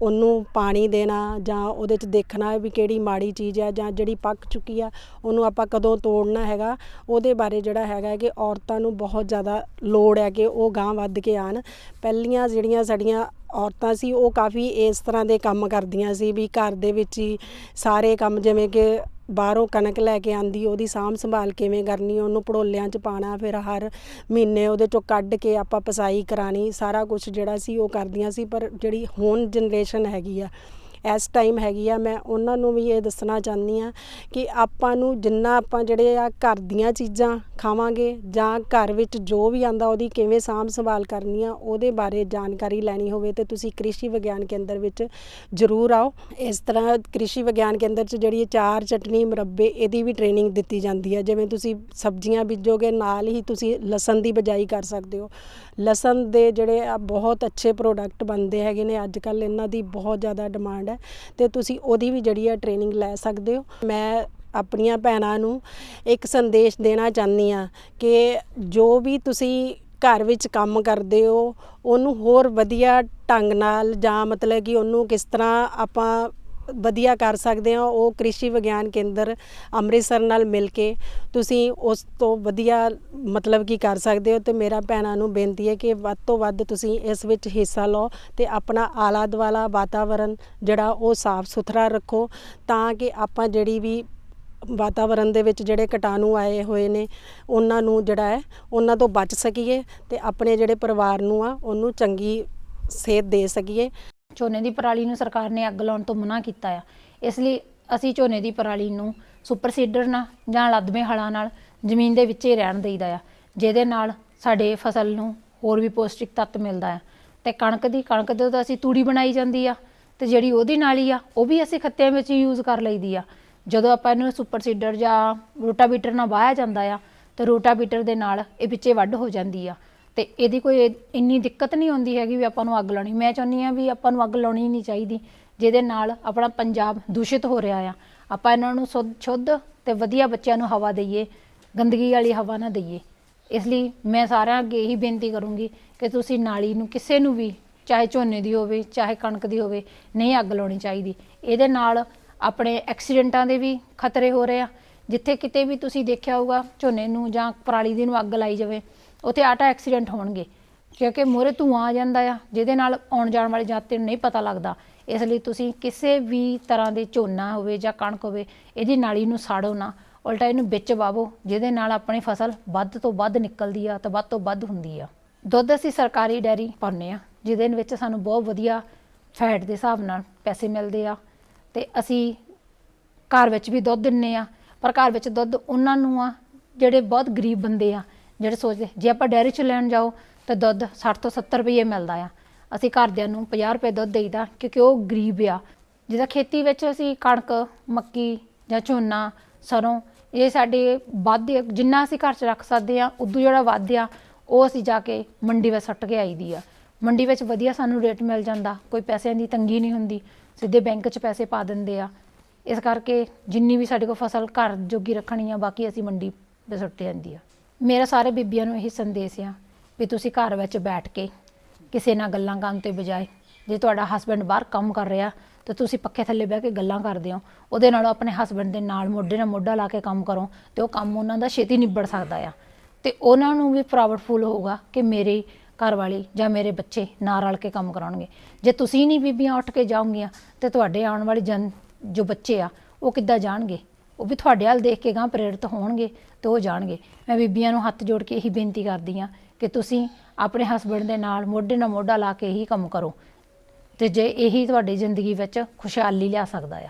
ਉਹਨੂੰ ਪਾਣੀ ਦੇਣਾ ਜਾਂ ਉਹਦੇ 'ਚ ਦੇਖਣਾ ਵੀ ਕਿਹੜੀ ਮਾੜੀ ਚੀਜ਼ ਆ ਜਾਂ ਜਿਹੜੀ ਪੱਕ ਚੁੱਕੀ ਆ ਉਹਨੂੰ ਆਪਾਂ ਕਦੋਂ ਤੋੜਨਾ ਹੈਗਾ, ਉਹਦੇ ਬਾਰੇ ਜਿਹੜਾ ਹੈਗਾ ਕਿ ਔਰਤਾਂ ਨੂੰ ਬਹੁਤ ਜ਼ਿਆਦਾ ਲੋੜ ਹੈ ਕਿ ਉਹ ਗਾਂਹ ਵੱਧ ਕੇ ਆਉਣ। ਪਹਿਲੀਆਂ ਜਿਹੜੀਆਂ ਸਾਡੀਆਂ ਔਰਤਾਂ ਸੀ ਉਹ ਕਾਫੀ ਇਸ ਤਰ੍ਹਾਂ ਦੇ ਕੰਮ ਕਰਦੀਆਂ ਸੀ ਵੀ ਘਰ ਦੇ ਵਿੱਚ ਹੀ ਸਾਰੇ ਕੰਮ, ਜਿਵੇਂ ਕਿ ਬਾਹਰੋਂ ਕਣਕ ਲੈ ਕੇ ਆਂਦੀ ਉਹਦੀ ਸਾਂਭ ਸੰਭਾਲ ਕਿਵੇਂ ਕਰਨੀ, ਉਹਨੂੰ ਭੜੋਲਿਆਂ 'ਚ ਪਾਉਣਾ, ਫਿਰ ਹਰ ਮਹੀਨੇ ਉਹਦੇ 'ਚੋਂ ਕੱਢ ਕੇ ਆਪਾਂ ਪਸਾਈ ਕਰਾਉਣੀ, ਸਾਰਾ ਕੁਛ ਜਿਹੜਾ ਸੀ ਉਹ ਕਰਦੀਆਂ ਸੀ। ਪਰ ਜਿਹੜੀ ਹੁਣ ਜਨਰੇਸ਼ਨ ਹੈਗੀ ਆ ਇਸ ਟਾਈਮ ਹੈਗੀ ਆ, ਮੈਂ ਉਹਨਾਂ ਨੂੰ ਵੀ ਇਹ ਦੱਸਣਾ ਚਾਹੁੰਦੀ ਹਾਂ ਕਿ ਆਪਾਂ ਨੂੰ ਜਿੰਨਾ ਆਪਾਂ ਜਿਹੜੇ ਆ ਘਰ ਦੀਆਂ ਚੀਜ਼ਾਂ ਖਾਵਾਂਗੇ ਜਾਂ ਘਰ ਵਿੱਚ ਜੋ ਵੀ ਆਂਦਾ ਉਹਦੀ ਕਿਵੇਂ ਸਾਂਭ ਸੰਭਾਲ ਕਰਨੀ ਆ ਉਹਦੇ ਬਾਰੇ ਜਾਣਕਾਰੀ ਲੈਣੀ ਹੋਵੇ ਤੇ ਤੁਸੀਂ ਕ੍ਰਿਸ਼ੀ ਵਿਗਿਆਨ ਕੇਂਦਰ ਵਿੱਚ ਜ਼ਰੂਰ ਆਓ। ਇਸ ਤਰ੍ਹਾਂ ਕ੍ਰਿਸ਼ੀ ਵਿਗਿਆਨ ਕੇਂਦਰ 'ਚ ਜਿਹੜੀ ਚਾਰ ਚਟਨੀ ਮੁਰੱਬੇ ਇਹਦੀ ਵੀ ਟ੍ਰੇਨਿੰਗ ਦਿੱਤੀ ਜਾਂਦੀ ਹੈ। ਜਿਵੇਂ ਤੁਸੀਂ ਸਬਜ਼ੀਆਂ ਬੀਜੋਗੇ ਨਾਲ ਹੀ ਤੁਸੀਂ ਲਸਣ ਦੀ ਬਿਜਾਈ ਕਰ ਸਕਦੇ ਹੋ। ਲਸਣ ਦੇ ਜਿਹੜੇ ਆ ਬਹੁਤ ਅੱਛੇ ਪ੍ਰੋਡਕਟ ਬਣਦੇ ਹੈਗੇ ਨੇ, ਅੱਜ ਕੱਲ੍ਹ ਇਹਨਾਂ ਦੀ ਬਹੁਤ ਜ਼ਿਆਦਾ ਡਿਮਾਂਡ ਹੈ ਤੇ ਤੁਸੀਂ ਉਹਦੀ ਵੀ ਜਿਹੜੀ ਆ ਟ੍ਰੇਨਿੰਗ ਲੈ ਸਕਦੇ ਹੋ। ਮੈਂ ਆਪਣੀਆਂ ਭੈਣਾਂ ਨੂੰ ਇੱਕ ਸੰਦੇਸ਼ ਦੇਣਾ ਚਾਹੁੰਦੀ ਹਾਂ ਕਿ ਜੋ ਵੀ ਤੁਸੀਂ ਘਰ ਵਿੱਚ ਕੰਮ ਕਰਦੇ ਹੋ ਉਹਨੂੰ ਹੋਰ ਵਧੀਆ ਢੰਗ ਨਾਲ ਜਾਂ ਮਤਲਬ ਕਿ ਉਹਨੂੰ ਕਿਸ ਤਰ੍ਹਾਂ ਆਪਾਂ ਵਧੀਆ ਕਰ ਸਕਦੇ ਹਾਂ, ਉਹ ਕ੍ਰਿਸ਼ੀ ਵਿਗਿਆਨ ਕੇਂਦਰ ਅੰਮ੍ਰਿਤਸਰ ਨਾਲ ਮਿਲ ਕੇ ਤੁਸੀਂ ਉਸ ਤੋਂ ਵਧੀਆ ਮਤਲਬ ਕੀ ਕਰ ਸਕਦੇ ਹੋ। ਤੇ ਮੇਰਾ ਭੈਣਾਂ ਨੂੰ ਬੇਨਤੀ ਹੈ ਕਿ ਵੱਧ ਤੋਂ ਵੱਧ ਤੁਸੀਂ ਇਸ ਵਿੱਚ ਹਿੱਸਾ ਲਓ ਤੇ ਆਪਣਾ ਆਲਾ ਦੁਆਲਾ ਵਾਤਾਵਰਨ ਜਿਹੜਾ ਉਹ ਸਾਫ਼ ਸੁਥਰਾ ਰੱਖੋ, ਤਾਂ ਕਿ ਆਪਾਂ ਜਿਹੜੀ ਵੀ ਵਾਤਾਵਰਨ ਦੇ ਵਿੱਚ ਜਿਹੜੇ ਕੀਟਾਣੂ ਆਏ ਹੋਏ ਨੇ ਉਹਨਾਂ ਨੂੰ ਜਿਹੜਾ ਹੈ ਉਹਨਾਂ ਤੋਂ ਬਚ ਸਕੀਏ ਤੇ ਆਪਣੇ ਜਿਹੜੇ ਪਰਿਵਾਰ ਨੂੰ ਆ ਉਹਨੂੰ ਚੰਗੀ ਸਿਹਤ ਦੇ ਸਕੀਏ। ਝੋਨੇ ਦੀ ਪਰਾਲੀ ਨੂੰ ਸਰਕਾਰ ਨੇ ਅੱਗ ਲਾਉਣ ਤੋਂ ਮਨਾ ਕੀਤਾ ਆ, ਇਸ ਲਈ ਅਸੀਂ ਝੋਨੇ ਦੀ ਪਰਾਲੀ ਨੂੰ ਸੁਪਰ ਸੀਡਰ ਨਾਲ ਜਾਂ ਲੱਦਵੇਂ ਹਲਾਂ ਨਾਲ ਜ਼ਮੀਨ ਦੇ ਵਿੱਚ ਹੀ ਰਹਿਣ ਦੇਈਦਾ ਆ, ਜਿਹਦੇ ਨਾਲ ਸਾਡੇ ਫਸਲ ਨੂੰ ਹੋਰ ਵੀ ਪੌਸ਼ਟਿਕ ਤੱਤ ਮਿਲਦਾ ਆ। ਤੇ ਕਣਕ ਦੇ ਤਾਂ ਅਸੀਂ ਤੂੜੀ ਬਣਾਈ ਜਾਂਦੀ ਆ ਤੇ ਜਿਹੜੀ ਉਹਦੀ ਨਾਲੀ ਆ ਉਹ ਵੀ ਅਸੀਂ ਖੱਤਿਆਂ ਵਿੱਚ ਯੂਜ਼ ਕਰ ਲਈਦੀ ਆ। ਜਦੋਂ ਆਪਾਂ ਇਹਨੂੰ ਸੁਪਰ ਸੀਡਰ ਜਾਂ ਰੋਟਾਵੀਟਰ ਨਾਲ ਵਾਹਿਆ ਜਾਂਦਾ ਆ ਤੇ ਰੋਟਾਵੀਟਰ ਦੇ ਨਾਲ ਇਹ ਵਿੱਚੇ ਵੱਢ ਹੋ ਜਾਂਦੀ ਆ ਤੇ ਇਹਦੀ ਕੋਈ ਇੰਨੀ ਦਿੱਕਤ ਨਹੀਂ ਆਉਂਦੀ ਹੈਗੀ ਵੀ ਆਪਾਂ ਨੂੰ ਅੱਗ ਲਾਉਣੀ। ਮੈਂ ਚਾਹੁੰਦੀ ਹਾਂ ਵੀ ਆਪਾਂ ਨੂੰ ਅੱਗ ਲਾਉਣੀ ਨਹੀਂ ਚਾਹੀਦੀ, ਜਿਹਦੇ ਨਾਲ ਆਪਣਾ ਪੰਜਾਬ ਦੂਸ਼ਿਤ ਹੋ ਰਿਹਾ ਆ। ਆਪਾਂ ਇਹਨਾਂ ਨੂੰ ਸ਼ੁੱਧ ਤੇ ਵਧੀਆ ਬੱਚਿਆਂ ਨੂੰ ਹਵਾ ਦਈਏ, ਗੰਦਗੀ ਵਾਲੀ ਹਵਾ ਨਾ ਦਈਏ। ਇਸ ਲਈ ਮੈਂ ਸਾਰਿਆਂ ਅੱਗੇ ਇਹੀ ਬੇਨਤੀ ਕਰੂੰਗੀ ਕਿ ਤੁਸੀਂ ਨਾਲੀ ਨੂੰ ਕਿਸੇ ਨੂੰ ਵੀ, ਚਾਹੇ ਝੋਨੇ ਦੀ ਹੋਵੇ ਚਾਹੇ ਕਣਕ ਦੀ ਹੋਵੇ, ਨਹੀਂ ਅੱਗ ਲਾਉਣੀ ਚਾਹੀਦੀ। ਇਹਦੇ ਨਾਲ ਆਪਣੇ ਐਕਸੀਡੈਂਟਾਂ ਦੇ ਵੀ ਖਤਰੇ ਹੋ ਰਹੇ ਆ। ਜਿੱਥੇ ਕਿਤੇ ਵੀ ਤੁਸੀਂ ਦੇਖਿਆ ਹੋਊਗਾ ਝੋਨੇ ਨੂੰ ਜਾਂ ਪਰਾਲੀ ਦੀ ਨੂੰ ਅੱਗ ਲਾਈ ਜਾਵੇ ਉੱਥੇ ਆਟਾ ਐਕਸੀਡੈਂਟ ਹੋਣਗੇ, ਕਿਉਂਕਿ ਮੂਹਰੇ ਧੂੰਆਂ ਆ ਜਾਂਦਾ ਆ ਜਿਹਦੇ ਨਾਲ ਆਉਣ ਜਾਣ ਵਾਲੇ ਯਾਤਰੀ ਨੂੰ ਨਹੀਂ ਪਤਾ ਲੱਗਦਾ। ਇਸ ਲਈ ਤੁਸੀਂ ਕਿਸੇ ਵੀ ਤਰ੍ਹਾਂ ਦੇ ਝੋਨਾ ਹੋਵੇ ਜਾਂ ਕਣਕ ਹੋਵੇ ਇਹਦੀ ਨਾਲੀ ਨੂੰ ਸਾੜੋ ਨਾ, ਉਲਟਾ ਇਹਨੂੰ ਵਿੱਚ ਵਾਵੋ, ਜਿਹਦੇ ਨਾਲ ਆਪਣੀ ਫਸਲ ਵੱਧ ਤੋਂ ਵੱਧ ਨਿਕਲਦੀ ਆ ਤੇ ਵੱਧ ਤੋਂ ਵੱਧ ਹੁੰਦੀ ਆ। ਦੁੱਧ ਅਸੀਂ ਸਰਕਾਰੀ ਡੈਰੀ ਪਾਉਂਦੇ ਆ, ਜਿਹਦੇ ਵਿੱਚ ਸਾਨੂੰ ਬਹੁਤ ਵਧੀਆ ਫੈਟ ਦੇ ਹਿਸਾਬ ਨਾਲ ਪੈਸੇ ਮਿਲਦੇ ਆ ਤੇ ਅਸੀਂ ਘਰ ਵਿੱਚ ਵੀ ਦੁੱਧ ਦਿੰਦੇ ਆ। ਪਰ ਘਰ ਵਿੱਚ ਦੁੱਧ ਉਹਨਾਂ ਨੂੰ ਆ ਜਿਹੜੇ ਬਹੁਤ ਗਰੀਬ ਬੰਦੇ ਆ, ਜਿਹੜੇ ਸੋਚਦੇ ਜੇ ਆਪਾਂ ਡੈਰੀ 'ਚ ਲੈਣ ਜਾਓ ਤਾਂ ਦੁੱਧ 60 ਤੋਂ 70 ਰੁਪਏ ਮਿਲਦਾ ਆ। ਅਸੀਂ ਘਰਦਿਆਂ ਨੂੰ 50 ਰੁਪਏ ਦੁੱਧ ਦੇਈਦਾ ਕਿਉਂਕਿ ਉਹ ਗਰੀਬ ਆ। ਜਿੱਦਾਂ ਖੇਤੀ ਵਿੱਚ ਅਸੀਂ ਕਣਕ, ਮੱਕੀ ਜਾਂ ਝੋਨਾ, ਸਰੋਂ, ਇਹ ਸਾਡੇ ਵੱਧ ਜਿੰਨਾ ਅਸੀਂ ਘਰ 'ਚ ਰੱਖ ਸਕਦੇ ਆ ਉਦੋਂ ਜਿਹੜਾ ਵੱਧ ਆ ਉਹ ਅਸੀਂ ਜਾ ਕੇ ਮੰਡੀ ਵਿੱਚ ਸੁੱਟ ਕੇ ਆਈ ਦੀ ਆ। ਮੰਡੀ ਵਿੱਚ ਵਧੀਆ ਸਾਨੂੰ ਰੇਟ ਮਿਲ ਜਾਂਦਾ, ਕੋਈ ਪੈਸਿਆਂ ਦੀ ਤੰਗੀ ਨਹੀਂ ਹੁੰਦੀ, ਸਿੱਧੇ ਬੈਂਕ 'ਚ ਪੈਸੇ ਪਾ ਦਿੰਦੇ ਆ। ਇਸ ਕਰਕੇ ਜਿੰਨੀ ਵੀ ਸਾਡੇ ਕੋਲ ਫਸਲ ਘਰ ਜੋਗੀ ਰੱਖਣੀ ਆ, ਬਾਕੀ ਅਸੀਂ ਮੰਡੀ ਤੇ ਸੁੱਟ ਜਾਂਦੀ ਆ। ਮੇਰਾ ਸਾਰੇ ਬੀਬੀਆਂ ਨੂੰ ਇਹੀ ਸੰਦੇਸ਼ ਆ ਵੀ ਤੁਸੀਂ ਘਰ ਵਿੱਚ ਬੈਠ ਕੇ ਕਿਸੇ ਨਾਲ ਗੱਲਾਂ ਕਰਨ ਤੋਂ ਬਜਾਏ, ਜੇ ਤੁਹਾਡਾ ਹਸਬੈਂਡ ਬਾਹਰ ਕੰਮ ਕਰ ਰਿਹਾ ਤਾਂ ਤੁਸੀਂ ਪੱਖੇ ਥੱਲੇ ਬਹਿ ਕੇ ਗੱਲਾਂ ਕਰਦੇ ਹੋ, ਉਹਦੇ ਨਾਲੋਂ ਆਪਣੇ ਹਸਬੈਂਡ ਦੇ ਨਾਲ ਮੋਢੇ ਨਾਲ ਮੋਢਾ ਲਾ ਕੇ ਕੰਮ ਕਰੋ ਤੇ ਉਹ ਕੰਮ ਉਹਨਾਂ ਦਾ ਛੇਤੀ ਨਿਬੜ ਸਕਦਾ ਆ ਤੇ ਉਹਨਾਂ ਨੂੰ ਵੀ ਪ੍ਰਾਊਡ ਫੀਲ ਹੋਊਗਾ ਕਿ ਮੇਰੀ ਘਰ ਵਾਲੀ ਜਾਂ ਮੇਰੇ ਬੱਚੇ ਨਾਲ ਰਲ ਕੇ ਕੰਮ ਕਰਾਉਣਗੇ। ਜੇ ਤੁਸੀਂ ਨਹੀਂ ਬੀਬੀਆਂ ਉੱਠ ਕੇ ਜਾਓਗੀਆਂ ਤੇ ਤੁਹਾਡੇ ਆਉਣ ਵਾਲੀ ਜੋ ਬੱਚੇ ਆ ਉਹ ਕਿੱਦਾਂ ਜਾਣਗੇ? ਉਹ ਵੀ ਤੁਹਾਡੇ ਵੱਲ ਦੇਖ ਕੇ ਗਾਂ ਪ੍ਰੇਰਿਤ ਹੋਣਗੇ ਤੇ ਉਹ ਜਾਣਗੇ। ਮੈਂ ਬੀਬੀਆਂ ਨੂੰ ਹੱਥ ਜੋੜ ਕੇ ਇਹੀ ਬੇਨਤੀ ਕਰਦੀ ਹਾਂ ਕਿ ਤੁਸੀਂ ਆਪਣੇ ਹਸਬੈਂਡ ਦੇ ਨਾਲ ਮੋਢੇ ਨਾਲ ਮੋਢਾ ਲਾ ਕੇ ਹੀ ਕੰਮ ਕਰੋ ਤੇ ਜੇ ਇਹੀ ਤੁਹਾਡੀ ਜ਼ਿੰਦਗੀ ਵਿੱਚ ਖੁਸ਼ਹਾਲੀ ਲਿਆ ਸਕਦਾ ਆ।